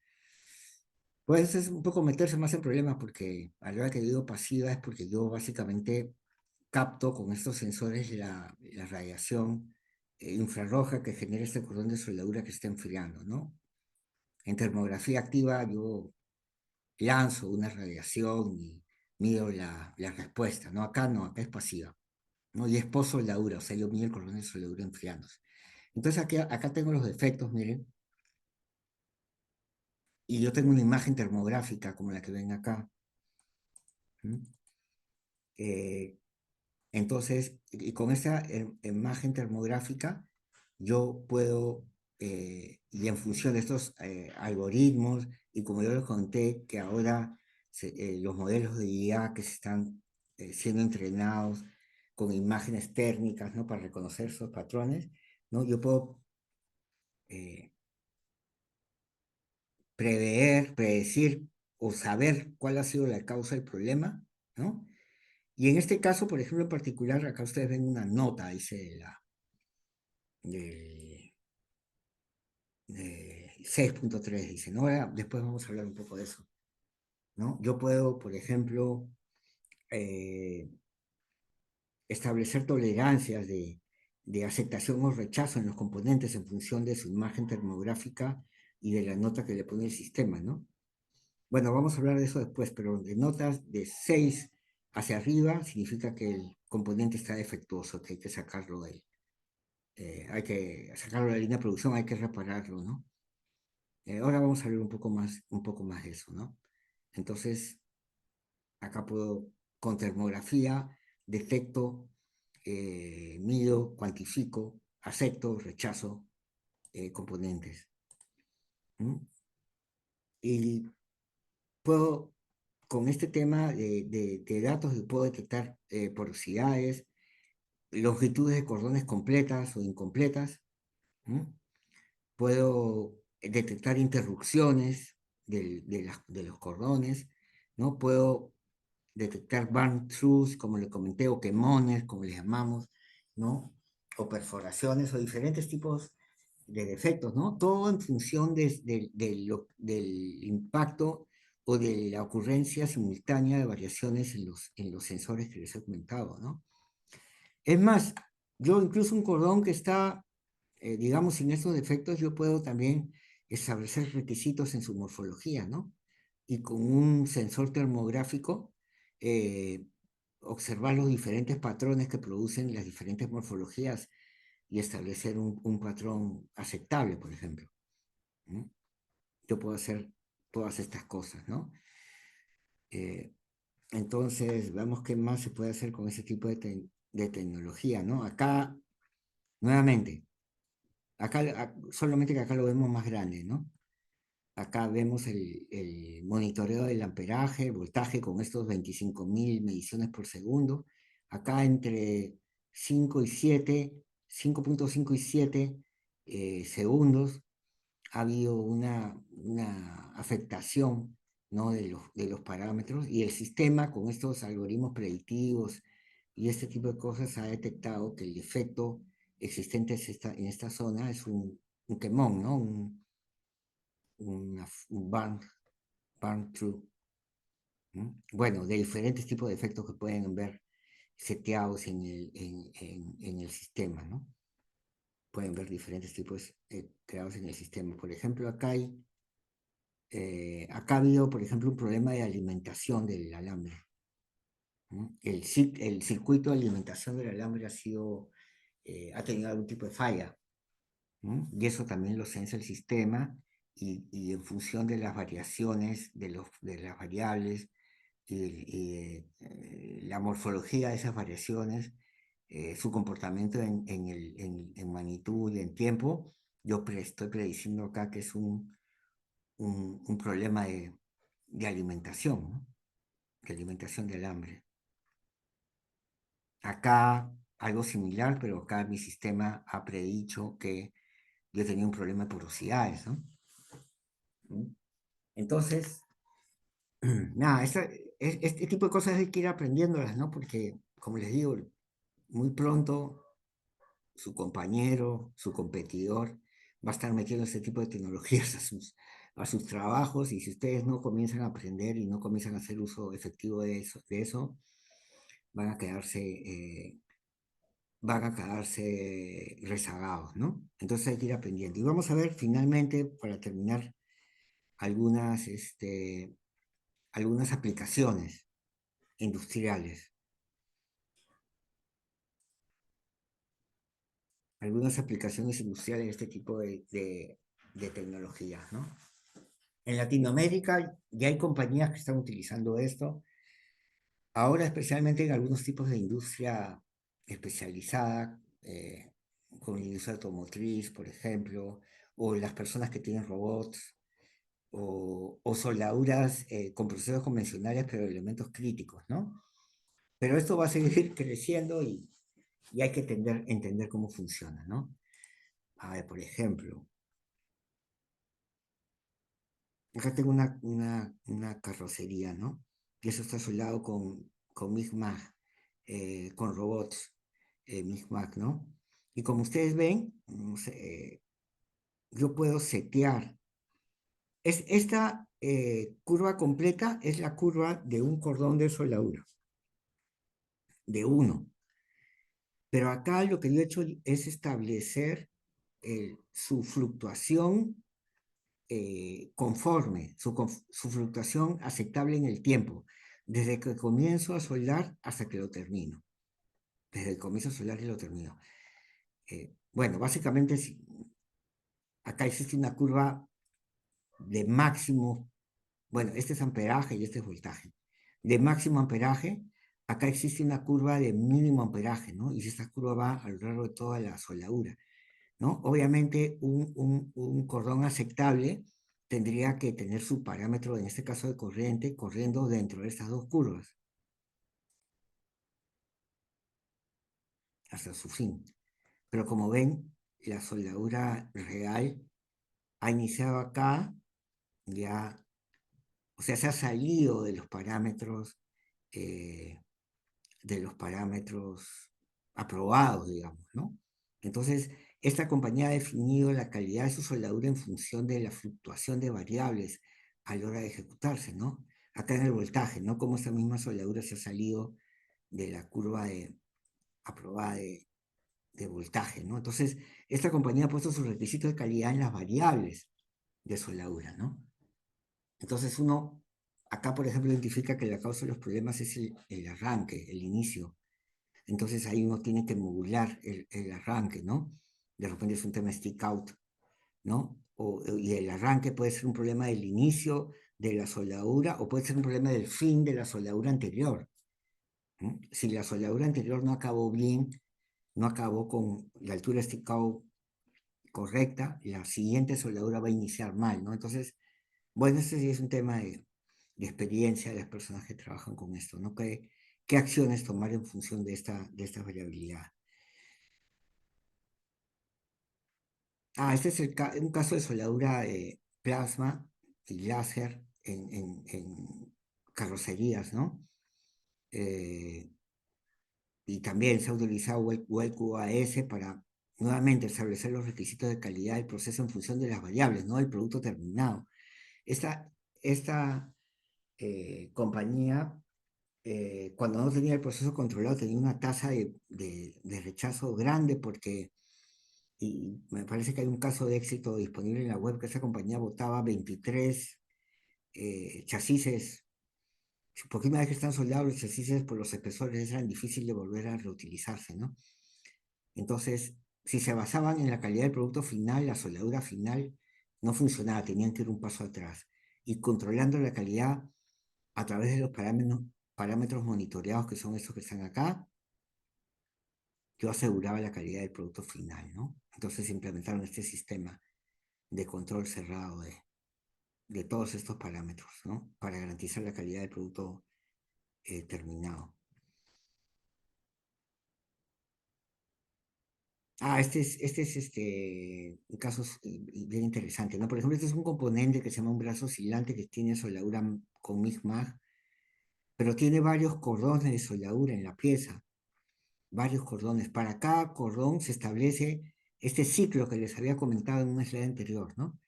S1: Pues es un poco meterse más en problemas porque a la hora que digo pasiva es porque yo básicamente capto con estos sensores la radiación infrarroja que genera este cordón de soldadura que está enfriando, ¿no? En termografía activa yo lanzo una radiación y mido la respuesta, ¿no? Acá no, acá es pasiva, ¿no? Y es post soldadura, o sea, yo mido el cordón de soldadura enfriándose. Entonces acá tengo los defectos, miren, y yo tengo una imagen termográfica como la que ven acá. Eh, entonces, y con esa imagen termográfica, yo puedo, y en función de estos algoritmos, y como yo les conté, que ahora los modelos de IA que se están siendo entrenados con imágenes térmicas, ¿no? Para reconocer esos patrones, ¿no? Yo puedo eh, predecir o saber cuál ha sido la causa del problema, ¿no? Y en este caso, por ejemplo, en particular, acá ustedes ven una nota, dice de, de 6.3, dice, ¿no? Ahora, después vamos a hablar un poco de eso, ¿no? Yo puedo, por ejemplo, eh, establecer tolerancias de aceptación o rechazo en los componentes en función de su imagen termográfica y de la nota que le pone el sistema, ¿no? Bueno, vamos a hablar de eso después, pero de notas de 6 hacia arriba significa que el componente está defectuoso, que hay que sacarlo de ahí. Hay que sacarlo de la línea de producción, hay que repararlo, ¿no? Ahora vamos a ver un poco más de eso, ¿no? Entonces, acá puedo, con termografía, detecto, mido, cuantifico, acepto, rechazo componentes. ¿Mm? Y puedo, con este tema de datos, puedo detectar porosidades, longitudes de cordones completas o incompletas. ¿Mm? Puedo detectar interrupciones de los cordones, ¿no? Puedo detectar burn throughs, como le comenté, o quemones, como les llamamos, ¿no? O perforaciones o diferentes tipos de defectos, ¿no? Todo en función del impacto o de la ocurrencia simultánea de variaciones en los sensores que les he comentado, ¿no? Es más, yo incluso un cordón que está, digamos, sin estos defectos, yo puedo también establecer requisitos en su morfología, ¿no? Y con un sensor termográfico, eh, observar los diferentes patrones que producen las diferentes morfologías y establecer un patrón aceptable, por ejemplo. ¿No? Yo puedo hacer estas cosas, ¿no? Eh, entonces, veamos qué más se puede hacer con ese tipo de tecnología, ¿no? Acá, nuevamente, solamente que acá lo vemos más grande, ¿no? Acá vemos el monitoreo del amperaje, el voltaje con estos 25.000 mediciones por segundo. Acá entre 5 y 7, 5.5 y 7 segundos ha habido una afectación, ¿no? De los parámetros y el sistema con estos algoritmos predictivos y este tipo de cosas ha detectado que el defecto existente en esta zona es un quemón, ¿no? Un burn through. ¿No? Bueno, de diferentes tipos de efectos que pueden ver seteados en el sistema, ¿no? Pueden ver diferentes tipos creados en el sistema. Por ejemplo, acá ha habido, por ejemplo, un problema de alimentación del alambre. ¿No? El circuito de alimentación del alambre ha tenido algún tipo de falla, ¿no? Y eso también lo sensa el sistema y en función de las variaciones de las variables y la morfología de esas variaciones, su comportamiento en magnitud y en tiempo, estoy prediciendo acá que es un problema de alimentación, ¿no? De alimentación del hambre. Acá algo similar, pero acá mi sistema ha predicho que yo tenía un problema de porosidades, ¿no? ¿Mm? Entonces, nada, este tipo de cosas hay que ir aprendiéndolas, ¿no? Porque, como les digo, muy pronto su compañero, su competidor, va a estar metiendo ese tipo de tecnologías a sus trabajos y si ustedes no comienzan a aprender y no comienzan a hacer uso efectivo de eso van a quedarse, rezagados, ¿no? Entonces hay que ir aprendiendo. Y vamos a ver finalmente, para terminar, algunas, algunas aplicaciones industriales, algunas aplicaciones industriales de este tipo de tecnologías, ¿no? En Latinoamérica ya hay compañías que están utilizando esto. Ahora, especialmente en algunos tipos de industria especializada, como la industria automotriz, por ejemplo, o las personas que tienen robots, o soldaduras con procesos convencionales, pero elementos críticos, ¿no? Pero esto va a seguir creciendo y hay que entender cómo funciona, ¿no? A ver, por ejemplo, acá tengo una carrocería, ¿no? Y eso está soldado con MIG-MAG, con robots MIG-MAG, ¿no? Y como ustedes ven, no sé, yo puedo setear. Esta curva completa es la curva de un cordón de soldadura, de uno. Pero acá lo que yo he hecho es establecer su fluctuación conforme, su fluctuación aceptable en el tiempo, desde que comienzo a soldar hasta que lo termino. Desde el comienzo a soldar y lo termino. Bueno, básicamente acá existe una curva de máximo, bueno, este es amperaje y este es voltaje. De máximo amperaje, acá existe una curva de mínimo amperaje, ¿no? Y esta curva va a lo largo de toda la soldadura, ¿no? Obviamente, un cordón aceptable tendría que tener su parámetro, en este caso de corriente, corriendo dentro de estas dos curvas, hasta su fin. Pero como ven, la soldadura real ha iniciado acá, ya, o sea, se ha salido eh, de los parámetros aprobados, digamos, ¿no? Entonces, esta compañía ha definido la calidad de su soldadura en función de la fluctuación de variables a la hora de ejecutarse, ¿no? Acá en el voltaje, ¿no? Como esta misma soldadura se ha salido de la curva aprobada de voltaje, ¿no? Entonces, esta compañía ha puesto sus requisitos de calidad en las variables de soldadura, ¿no? Entonces, acá, por ejemplo, identifica que la causa de los problemas es el arranque, el inicio. Entonces ahí uno tiene que modular el arranque, ¿no? De repente es un tema stick out, ¿no? Y el arranque puede ser un problema del inicio de la soldadura o puede ser un problema del fin de la soldadura anterior, ¿no? Si la soldadura anterior no acabó bien, no acabó con la altura stick out correcta, la siguiente soldadura va a iniciar mal, ¿no? Entonces, bueno, este sí es un tema de experiencia de las personas que trabajan con esto, ¿no? ¿Qué acciones tomar en función de esta variabilidad? Este es un caso de soldadura de plasma y láser en carrocerías, ¿no? Eh, y también se ha utilizado ULQAS nuevamente establecer los requisitos de calidad del proceso en función de las variables, no del producto terminado. Esta compañía, cuando no tenía el proceso controlado, tenía una tasa de rechazo grande porque, y me parece que hay un caso de éxito disponible en la web, que esa compañía botaba 23 chasis, porque una vez que están soldados los chasis por los espesores eran difíciles de volver a reutilizarse, ¿no? Entonces, si se basaban en la calidad del producto final, la soldadura final no funcionaba, tenían que ir un paso atrás. Y controlando la calidad a través de los parámetros monitoreados, que son estos que están acá, yo aseguraba la calidad del producto final, ¿no? Entonces implementaron este sistema de control cerrado de todos estos parámetros, ¿no? Para garantizar la calidad del producto terminado. Un caso bien interesante, ¿no? Por ejemplo, este es un componente que se llama un brazo oscilante que tiene soldadura con MIG-MAG, pero tiene varios cordones de soldadura en la pieza, varios cordones. Para cada cordón se establece este ciclo que les había comentado en una slide anterior, ¿no?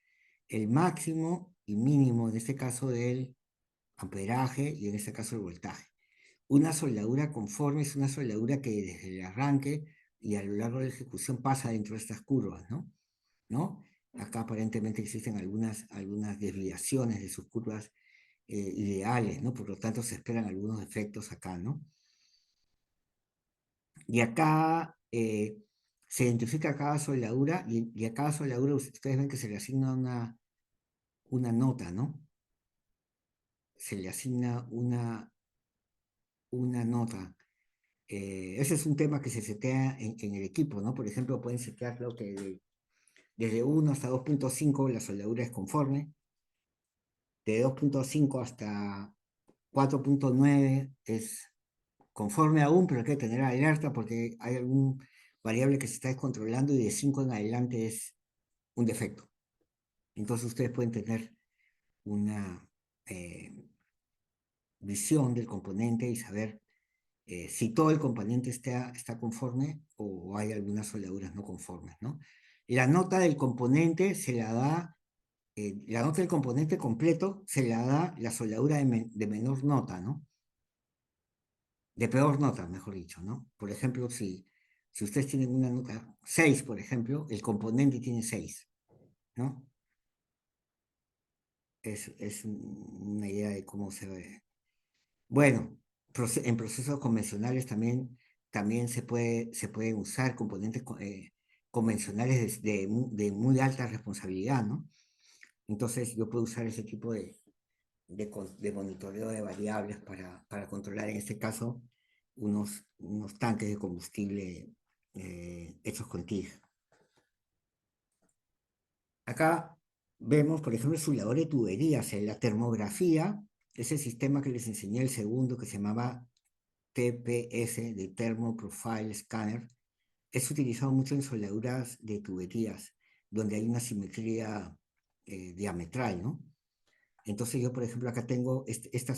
S1: El máximo y mínimo, en este caso, del amperaje y en este caso el voltaje. Una soldadura conforme es una soldadura que desde el arranque y a lo largo de la ejecución pasa dentro de estas curvas, ¿no? ¿No? Acá aparentemente existen algunas desviaciones de sus curvas ideales, ¿no? Por lo tanto, se esperan algunos efectos acá, ¿no? Y acá se identifica cada soldadura y a cada soldadura ustedes ven que se le asigna una nota, ¿no? Se le asigna una nota. Ese es un tema que se setea en el equipo, ¿no? Por ejemplo, pueden setearlo que desde 1 hasta 2.5 la soldadura es conforme, de 2.5 hasta 4.9 es conforme aún, pero hay que tener alerta porque hay algún variable que se está descontrolando y de 5 en adelante es un defecto. Entonces ustedes pueden tener una visión del componente y saber si todo el componente está conforme o hay algunas soldaduras no conformes, ¿no? La nota del componente se la da, la nota del componente completo se la da la soldadura de menor nota, ¿no? De peor nota, mejor dicho, ¿no? Por ejemplo, si ustedes tienen una nota 6, por ejemplo, el componente tiene 6, ¿no? Es una idea de cómo se ve. Bueno, en procesos convencionales también se pueden usar componentes convencionales de muy alta responsabilidad, ¿no? Entonces yo puedo usar ese tipo de monitoreo de variables para controlar, en este caso, unos tanques de combustible hechos con TIG. Acá vemos, por ejemplo, el soldador de tuberías, en la termografía, ese sistema que les enseñé el segundo que se llamaba TPS, de Thermo Profile Scanner, es utilizado mucho en soldaduras de tuberías, donde hay una simetría diametral, ¿no? Entonces yo, por ejemplo, acá tengo esta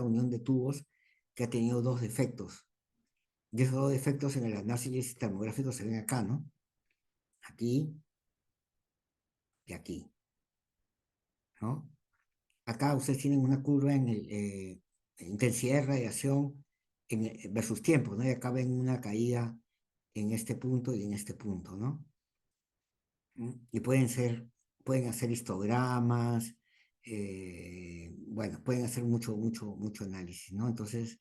S1: unión de tubos que ha tenido dos defectos. Y esos dos defectos en el análisis termográfico se ven acá, ¿no? Aquí y aquí, ¿no? Acá ustedes tienen una curva en el intensidad de radiación versus tiempo, ¿no? Y acá ven una caída en este punto y en este punto, ¿no? Y pueden hacer histogramas, bueno, pueden hacer mucho análisis, ¿no? Entonces,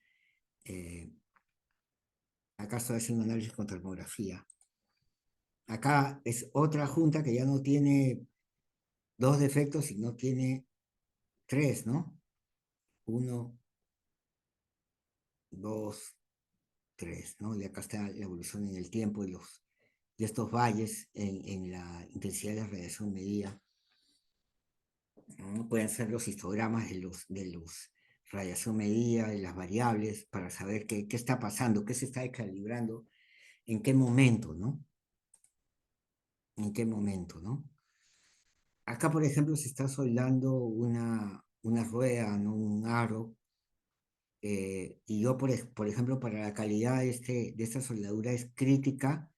S1: eh, acá estoy haciendo análisis con termografía. Acá es otra junta que ya no tiene dos defectos, sino tiene tres, ¿no? Uno, dos, tres, ¿no? Y acá está la evolución en el tiempo de estos valles en la intensidad de radiación medida, ¿no? Pueden ser los histogramas de los radiación medida, de las variables, para saber qué está pasando, qué se está calibrando, en qué momento, ¿no? En qué momento, ¿no? Acá, por ejemplo, se está soldando una rueda, ¿no? Un aro, y yo, por ejemplo, para la calidad de esta soldadura es crítica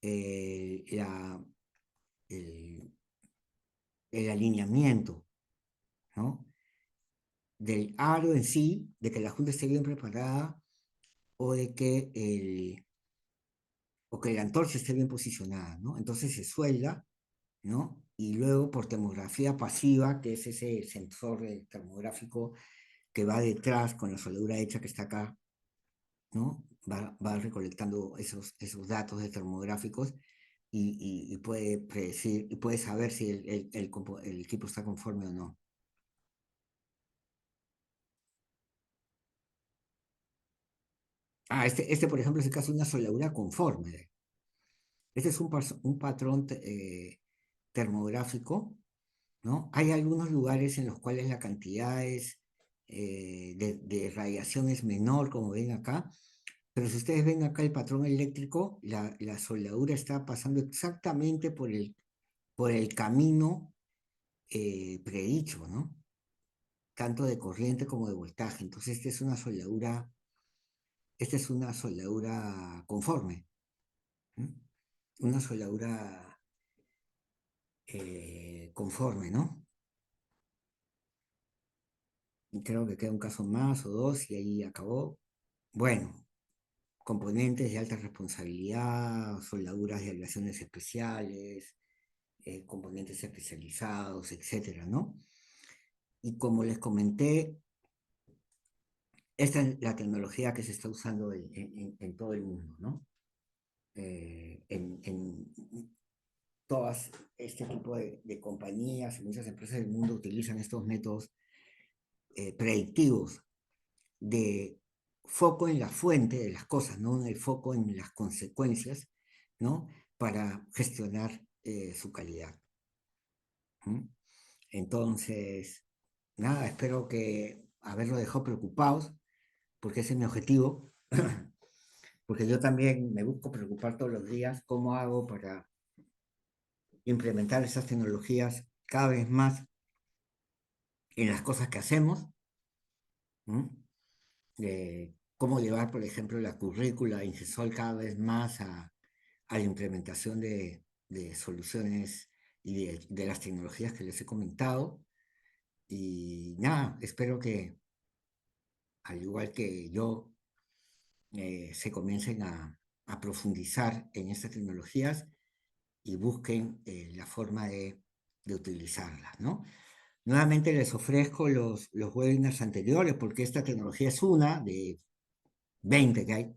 S1: eh, la, el, el alineamiento, ¿no? Del aro en sí, de que la junta esté bien preparada o de que o que la antorcha esté bien posicionada, ¿no? Entonces se suelda, ¿no? Y luego por termografía pasiva, que es ese sensor termográfico que va detrás con la soldadura hecha que está acá, ¿no? Va recolectando esos datos de termográficos y puede predecir, y puede saber si el equipo está conforme o no. Este, por ejemplo, es el caso de una soldadura conforme. Este es un patrón termográfico, ¿no? Hay algunos lugares en los cuales la cantidad de radiación es menor, como ven acá, pero si ustedes ven acá el patrón eléctrico, la soldadura está pasando exactamente por el camino predicho, ¿no? Tanto de corriente como de voltaje. Entonces, esta es una soldadura conforme, ¿no? Una soldadura conforme, ¿no? Y creo que queda un caso más o dos y ahí acabó. Bueno, componentes de alta responsabilidad, soldaduras de aleaciones especiales, componentes especializados, etcétera, ¿no? Y como les comenté, esta es la tecnología que se está usando en todo el mundo, ¿no? En todas este tipo de compañías y muchas empresas del mundo utilizan estos métodos predictivos de foco en la fuente de las cosas, no en el foco en las consecuencias, ¿no? Para gestionar su calidad. ¿Mm? Entonces, nada, espero que haberlo dejado preocupados, porque ese es mi objetivo, porque yo también me busco preocupar todos los días cómo hago para implementar esas tecnologías cada vez más en las cosas que hacemos, ¿no? Cómo llevar, por ejemplo, la currícula Ingesol cada vez más a la implementación de soluciones y de las tecnologías que les he comentado. Y nada, espero que, al igual que yo, se comiencen a profundizar en estas tecnologías y busquen la forma de utilizarlas, ¿no? Nuevamente les ofrezco los webinars anteriores porque esta tecnología es una de 20 que hay,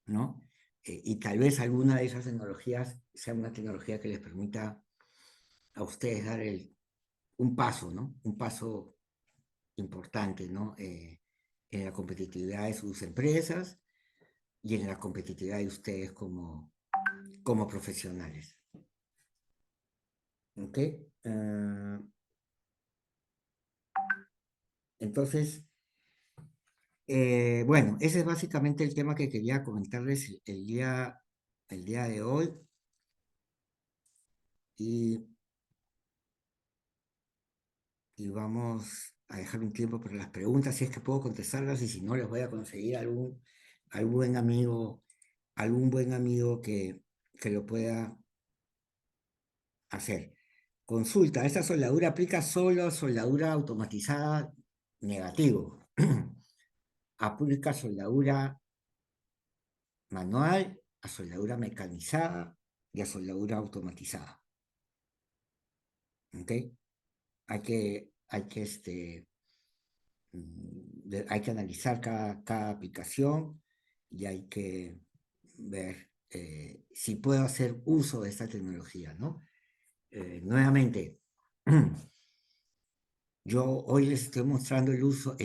S1: ¿no? Y tal vez alguna de esas tecnologías sea una tecnología que les permita a ustedes dar un paso, ¿no? Un paso importante, ¿no? En la competitividad de sus empresas y en la competitividad de ustedes como profesionales. ¿Ok? Entonces, bueno, ese es básicamente el tema que quería comentarles el día de hoy. Y, y vamos a dejar un tiempo para las preguntas, si es que puedo contestarlas, y si no, les voy a conseguir algún buen amigo, que lo pueda hacer. Consulta, ¿esta soldadura aplica solo a soldadura automatizada? Negativo. Aplica soldadura manual, a soldadura mecanizada y a soldadura automatizada. ¿Ok? Hay que analizar cada aplicación y hay que ver si puedo hacer uso de esta tecnología, ¿no? Nuevamente, yo hoy les estoy mostrando el uso,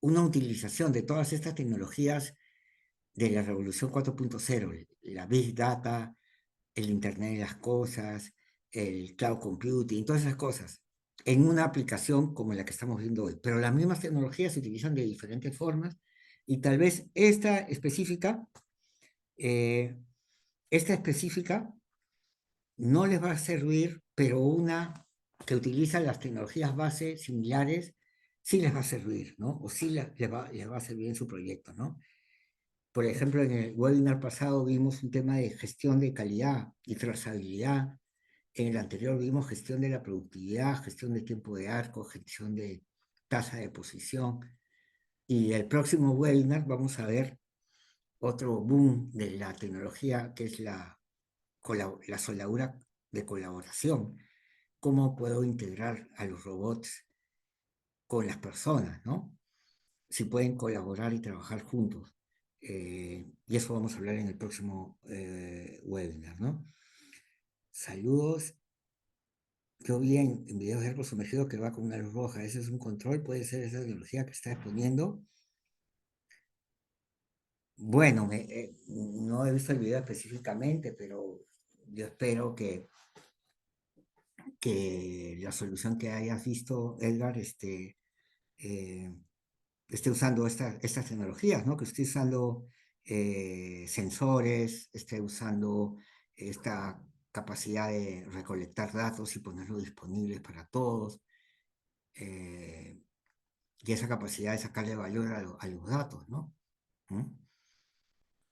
S1: una utilización de todas estas tecnologías de la revolución 4.0, la Big Data, el Internet de las Cosas, el Cloud Computing, todas esas cosas, en una aplicación como la que estamos viendo hoy. Pero las mismas tecnologías se utilizan de diferentes formas y tal vez eh, esta específica no les va a servir, pero una que utiliza las tecnologías base similares sí les va a servir, ¿no? O sí les va a servir en su proyecto, ¿no? Por ejemplo, en el webinar pasado vimos un tema de gestión de calidad y trazabilidad. En el anterior vimos gestión de la productividad, gestión de tiempo de arco, gestión de tasa de posición. Y el próximo webinar vamos a ver otro boom de la tecnología, que es la soldadura de colaboración. Cómo puedo integrar a los robots con las personas, ¿no? Si pueden colaborar y trabajar juntos. Y eso vamos a hablar en el próximo webinar, ¿no? Saludos. Yo vi en videos de arco sumergido que va con una luz roja. Ese es un control, puede ser esa tecnología que está exponiendo. Bueno, no he visto el video específicamente, pero yo espero que la solución que hayas visto, Edgar, eh, esté usando estas tecnologías, ¿no? Que esté usando sensores, esté usando esta capacidad de recolectar datos y ponerlos disponibles para todos, eh, y esa capacidad de sacarle valor a los datos, ¿no? ¿Mm?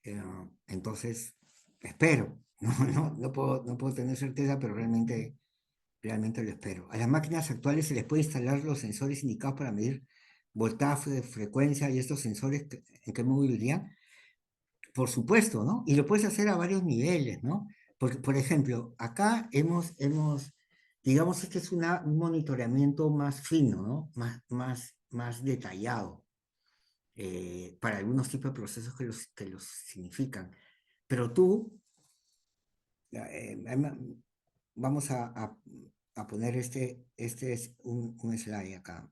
S1: Eh, entonces, espero, no puedo tener certeza, pero realmente lo espero. A las máquinas actuales se les puede instalar los sensores indicados para medir voltaje, frecuencia y estos sensores, ¿en qué módulo irían? Por supuesto, ¿no? Y lo puedes hacer a varios niveles, ¿no? Porque, por ejemplo, acá digamos, este es un monitoreamiento más fino, ¿no? Más detallado para algunos tipos de procesos que los significan. Pero tú, vamos a poner este es un slide acá.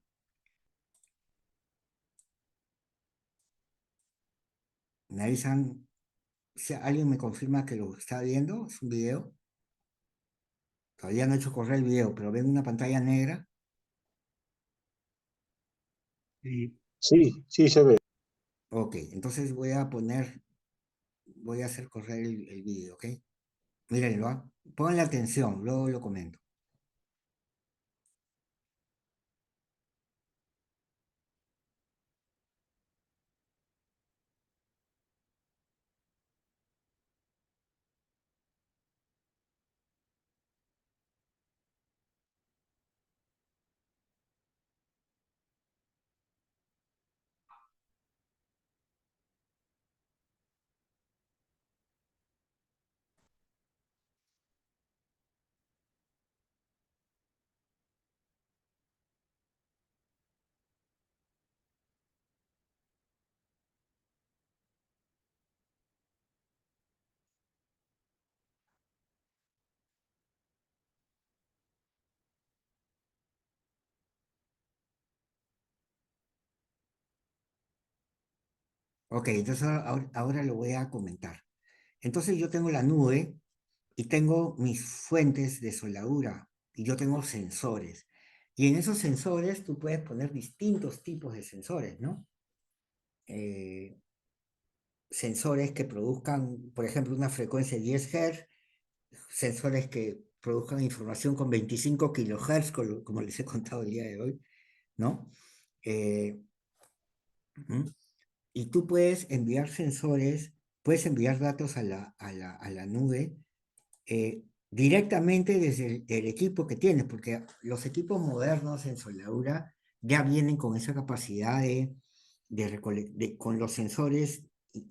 S1: Me avisan, si alguien me confirma que lo está viendo, es un video. Todavía no he hecho correr el video, pero ven una pantalla negra.
S2: Sí, sí, sí se ve.
S1: Ok, entonces voy a hacer correr el video, ¿ok? Mírenlo, ¿ah? Pónganle atención, luego lo comento. Ok, entonces ahora lo voy a comentar. Entonces yo tengo la nube y tengo mis fuentes de soldadura y yo tengo sensores. Y en esos sensores tú puedes poner distintos tipos de sensores, ¿no? Eh, Sensores que produzcan, por ejemplo, una frecuencia de 10 Hz, sensores que produzcan información con 25 kHz, como les he contado el día de hoy, ¿no? Eh, y tú puedes enviar sensores, puedes enviar datos a la nube directamente desde el equipo que tienes, porque los equipos modernos en soldadura ya vienen con esa capacidad con los sensores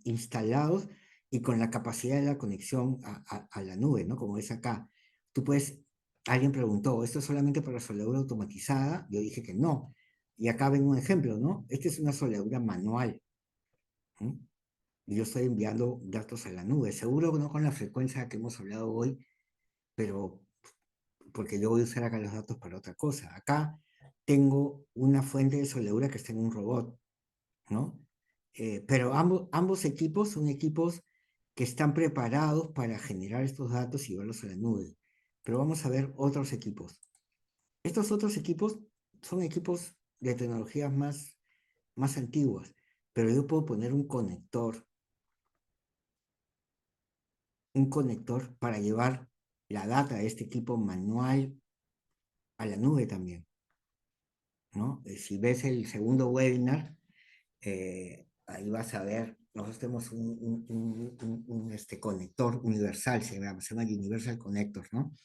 S1: instalados y con la capacidad de la conexión a la nube, ¿no? Como es acá. Tú puedes, alguien preguntó, ¿esto es solamente para soldadura automatizada? Yo dije que no. Y acá ven un ejemplo, ¿no? Esta es una soldadura manual. ¿Mm? Y yo estoy enviando datos a la nube, seguro que no con la frecuencia que hemos hablado hoy, pero porque yo voy a usar acá los datos para otra cosa. Acá tengo una fuente de soldadura que está en un robot, ¿no? Pero ambos equipos son equipos que están preparados para generar estos datos y llevarlos a la nube. Pero vamos a ver otros equipos. Estos otros equipos son equipos de tecnologías más antiguas, pero yo puedo poner un conector para llevar la data de este equipo manual a la nube también, ¿no? Si ves el segundo webinar, ahí vas a ver nosotros tenemos un conector universal, se llama Universal Connector, ¿no?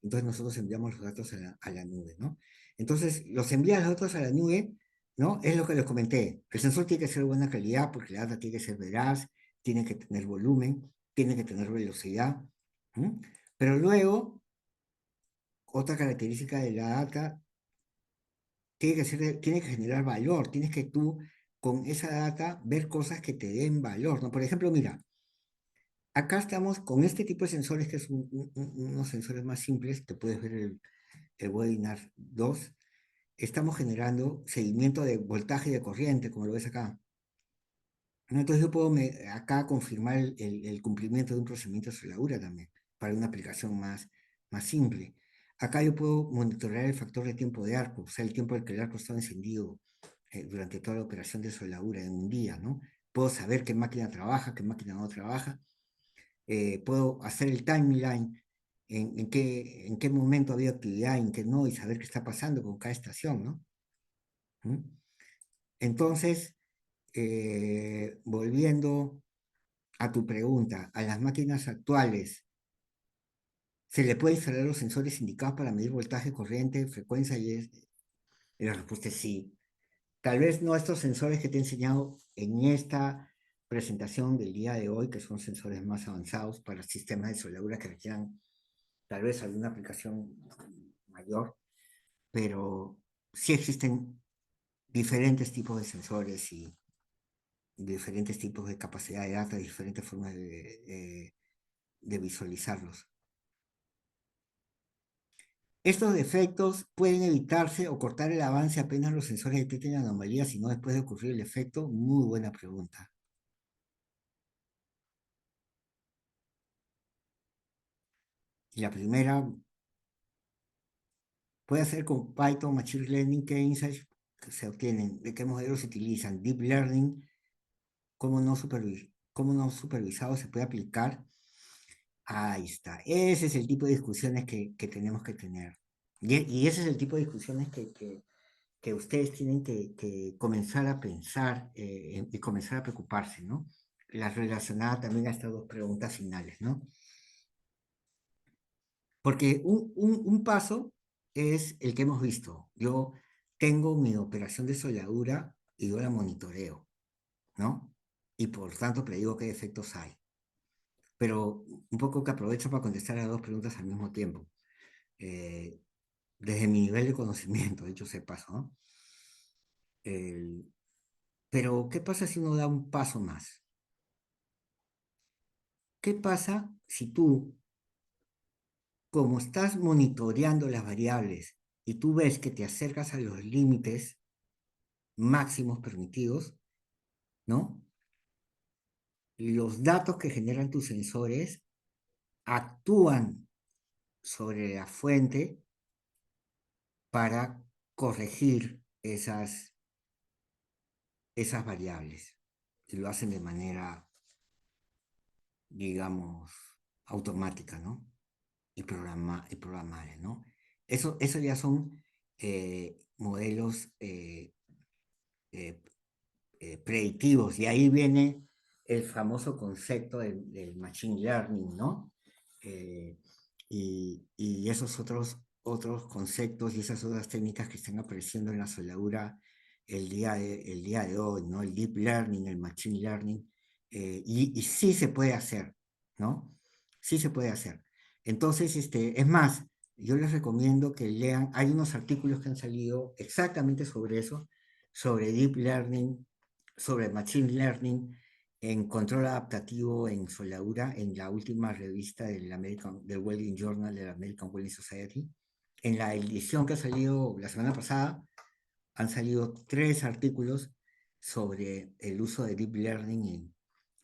S1: Entonces nosotros enviamos los datos a la nube, ¿no? Entonces, los envías los datos a la nube, ¿no? Es lo que les comenté. El sensor tiene que ser de buena calidad porque la data tiene que ser veraz, tiene que tener volumen, tiene que tener velocidad. ¿Mm? Pero luego, otra característica de la data, tiene que generar valor, tienes que tú con esa data ver cosas que te den valor, ¿no? Por ejemplo, mira, acá estamos con este tipo de sensores, que es unos sensores más simples, que puedes ver el webinar 2. Estamos generando seguimiento de voltaje y de corriente, como lo ves acá. Entonces yo puedo acá confirmar el cumplimiento de un procedimiento de soldadura también, para una aplicación más simple. Acá yo puedo monitorear el factor de tiempo de arco, o sea, el tiempo en que el arco está encendido durante toda la operación de soldadura en un día, ¿no? Puedo saber qué máquina trabaja, qué máquina no trabaja. Puedo hacer el timeline, en qué momento había actividad, en qué no, y saber qué está pasando con cada estación, ¿no? ¿Mm? Entonces, volviendo a tu pregunta, a las máquinas actuales, ¿se le puede instalar los sensores indicados para medir voltaje, corriente, frecuencia? Y la respuesta es sí. Tal vez no estos sensores que te he enseñado en esta presentación del día de hoy, que son sensores más avanzados para sistemas de soldadura que requieran tal vez alguna aplicación mayor, pero sí existen diferentes tipos de sensores y diferentes tipos de capacidad de data, diferentes formas de visualizarlos. Estos defectos pueden evitarse o cortar el avance apenas los sensores detecten anomalías, y no después de ocurrir el efecto. Muy buena pregunta. Y la primera, puede hacer con Python, Machine Learning, qué insights se obtienen, de qué modelos se utilizan, Deep Learning, cómo no supervisado se puede aplicar. Ahí está. Ese es el tipo de discusiones que tenemos que tener. Y ese es el tipo de discusiones que ustedes tienen que comenzar a pensar y comenzar a preocuparse, ¿no? La relacionada también a estas dos preguntas finales, ¿no? Porque un paso es el que hemos visto. Yo tengo mi operación de soldadura y yo la monitoreo, ¿no? Y por tanto predigo qué defectos hay. Pero un poco que aprovecho para contestar a dos preguntas al mismo tiempo. Eh, Desde mi nivel de conocimiento, de hecho, se paso, ¿no? Pero, ¿qué pasa si uno da un paso más? ¿Qué pasa si tú, como estás monitoreando las variables y tú ves que te acercas a los límites máximos permitidos, ¿no? Los datos que generan tus sensores actúan sobre la fuente para corregir esas variables. Y lo hacen de manera, digamos, automática, ¿no? Y programable, ¿no? Eso ya son modelos eh, predictivos, y ahí viene el famoso concepto del machine learning, ¿no? Eh, y esos otros conceptos y esas otras técnicas que están apareciendo en la soldadura el día de hoy, ¿no? El deep learning, el machine learning, y sí se puede hacer, ¿no? Sí se puede hacer. Entonces, es más, yo les recomiendo que lean, hay unos artículos que han salido exactamente sobre eso, sobre deep learning, sobre machine learning en control adaptativo en soldadura, en la última revista del Welding Journal de la American Welding Society. En la edición que ha salido la semana pasada, han salido 3 artículos sobre el uso de Deep Learning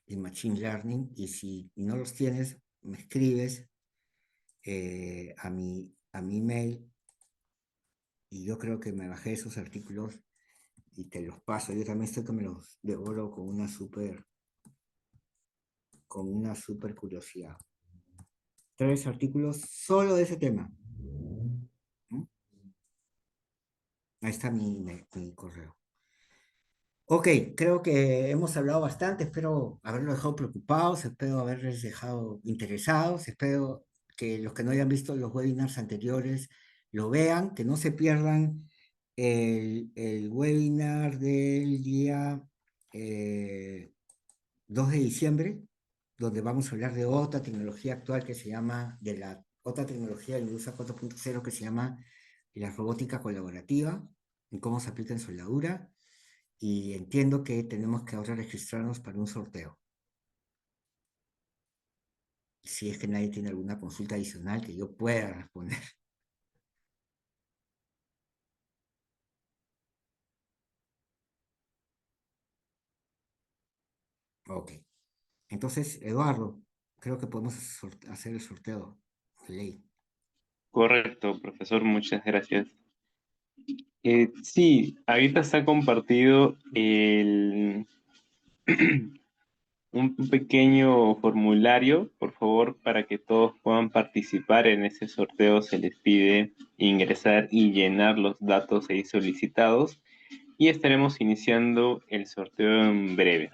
S1: y Machine Learning, y si no los tienes, me escribes a mi email, y yo creo que me bajé esos artículos y te los paso. Yo también estoy que me los devoro con una super curiosidad. 3 artículos solo de ese tema. ¿Mm? Ahí está mi correo. Ok, creo que hemos hablado bastante, espero haberlos dejado preocupados, espero haberles dejado interesados, espero que los que no hayan visto los webinars anteriores lo vean, que no se pierdan el webinar del día eh, 2 de diciembre, donde vamos a hablar de otra tecnología actual que se llama, de la otra tecnología de la industria 4.0 que se llama la robótica colaborativa y cómo se aplica en soldadura. Y entiendo que tenemos que ahora registrarnos para un sorteo. Si es que nadie tiene alguna consulta adicional que yo pueda responder. Ok. Entonces, Eduardo, creo que podemos hacer el sorteo de ley.
S3: Correcto, profesor, muchas gracias. Sí, ahorita está compartido un pequeño formulario, por favor, para que todos puedan participar en ese sorteo. Se les pide ingresar y llenar los datos ahí solicitados y estaremos iniciando el sorteo en breve.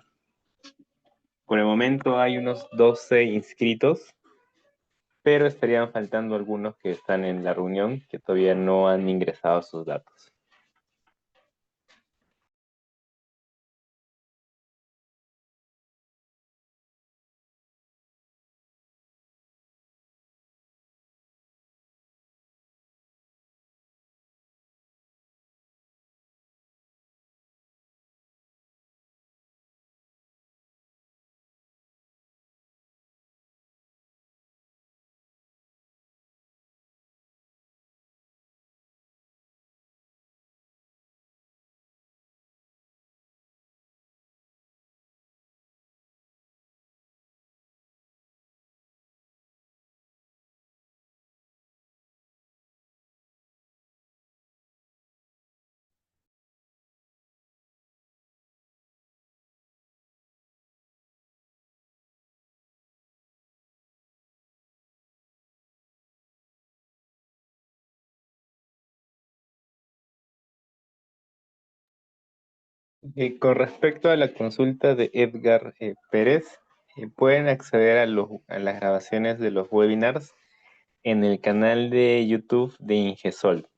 S3: Por el momento hay unos 12 inscritos, pero estarían faltando algunos que están en la reunión que todavía no han ingresado sus datos. Con respecto a la consulta de Edgar Pérez, pueden acceder a las grabaciones de los webinars en el canal de YouTube de Ingesol.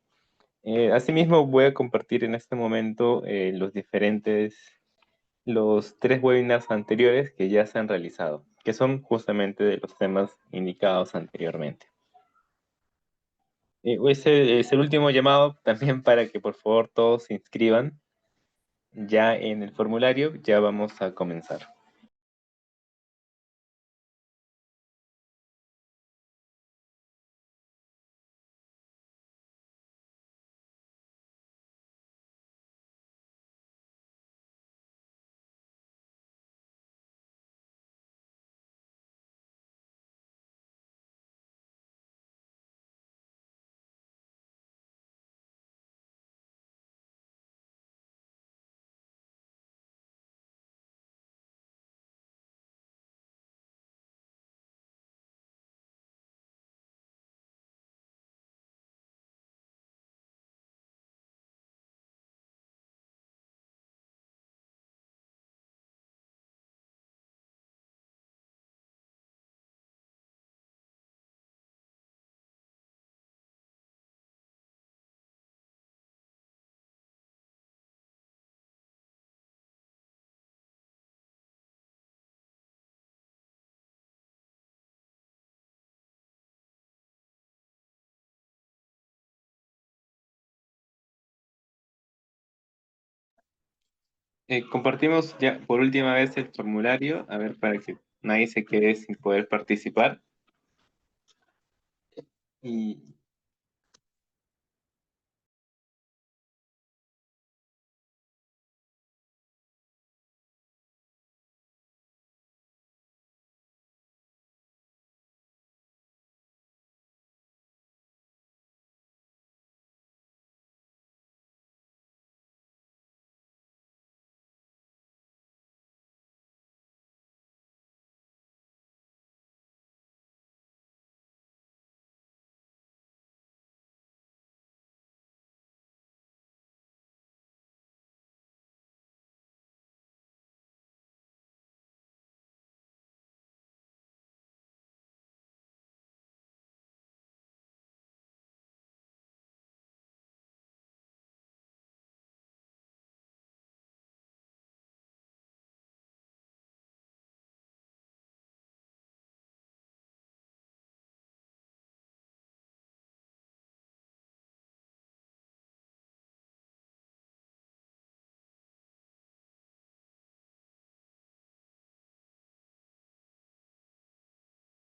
S3: Asimismo, voy a compartir en este momento los 3 webinars anteriores que ya se han realizado, que son justamente de los temas indicados anteriormente. Ese es el último llamado también para que por favor todos se inscriban ya en el formulario. Ya vamos a comenzar. Compartimos ya por última vez el formulario, a ver, para que nadie se quede sin poder participar. Y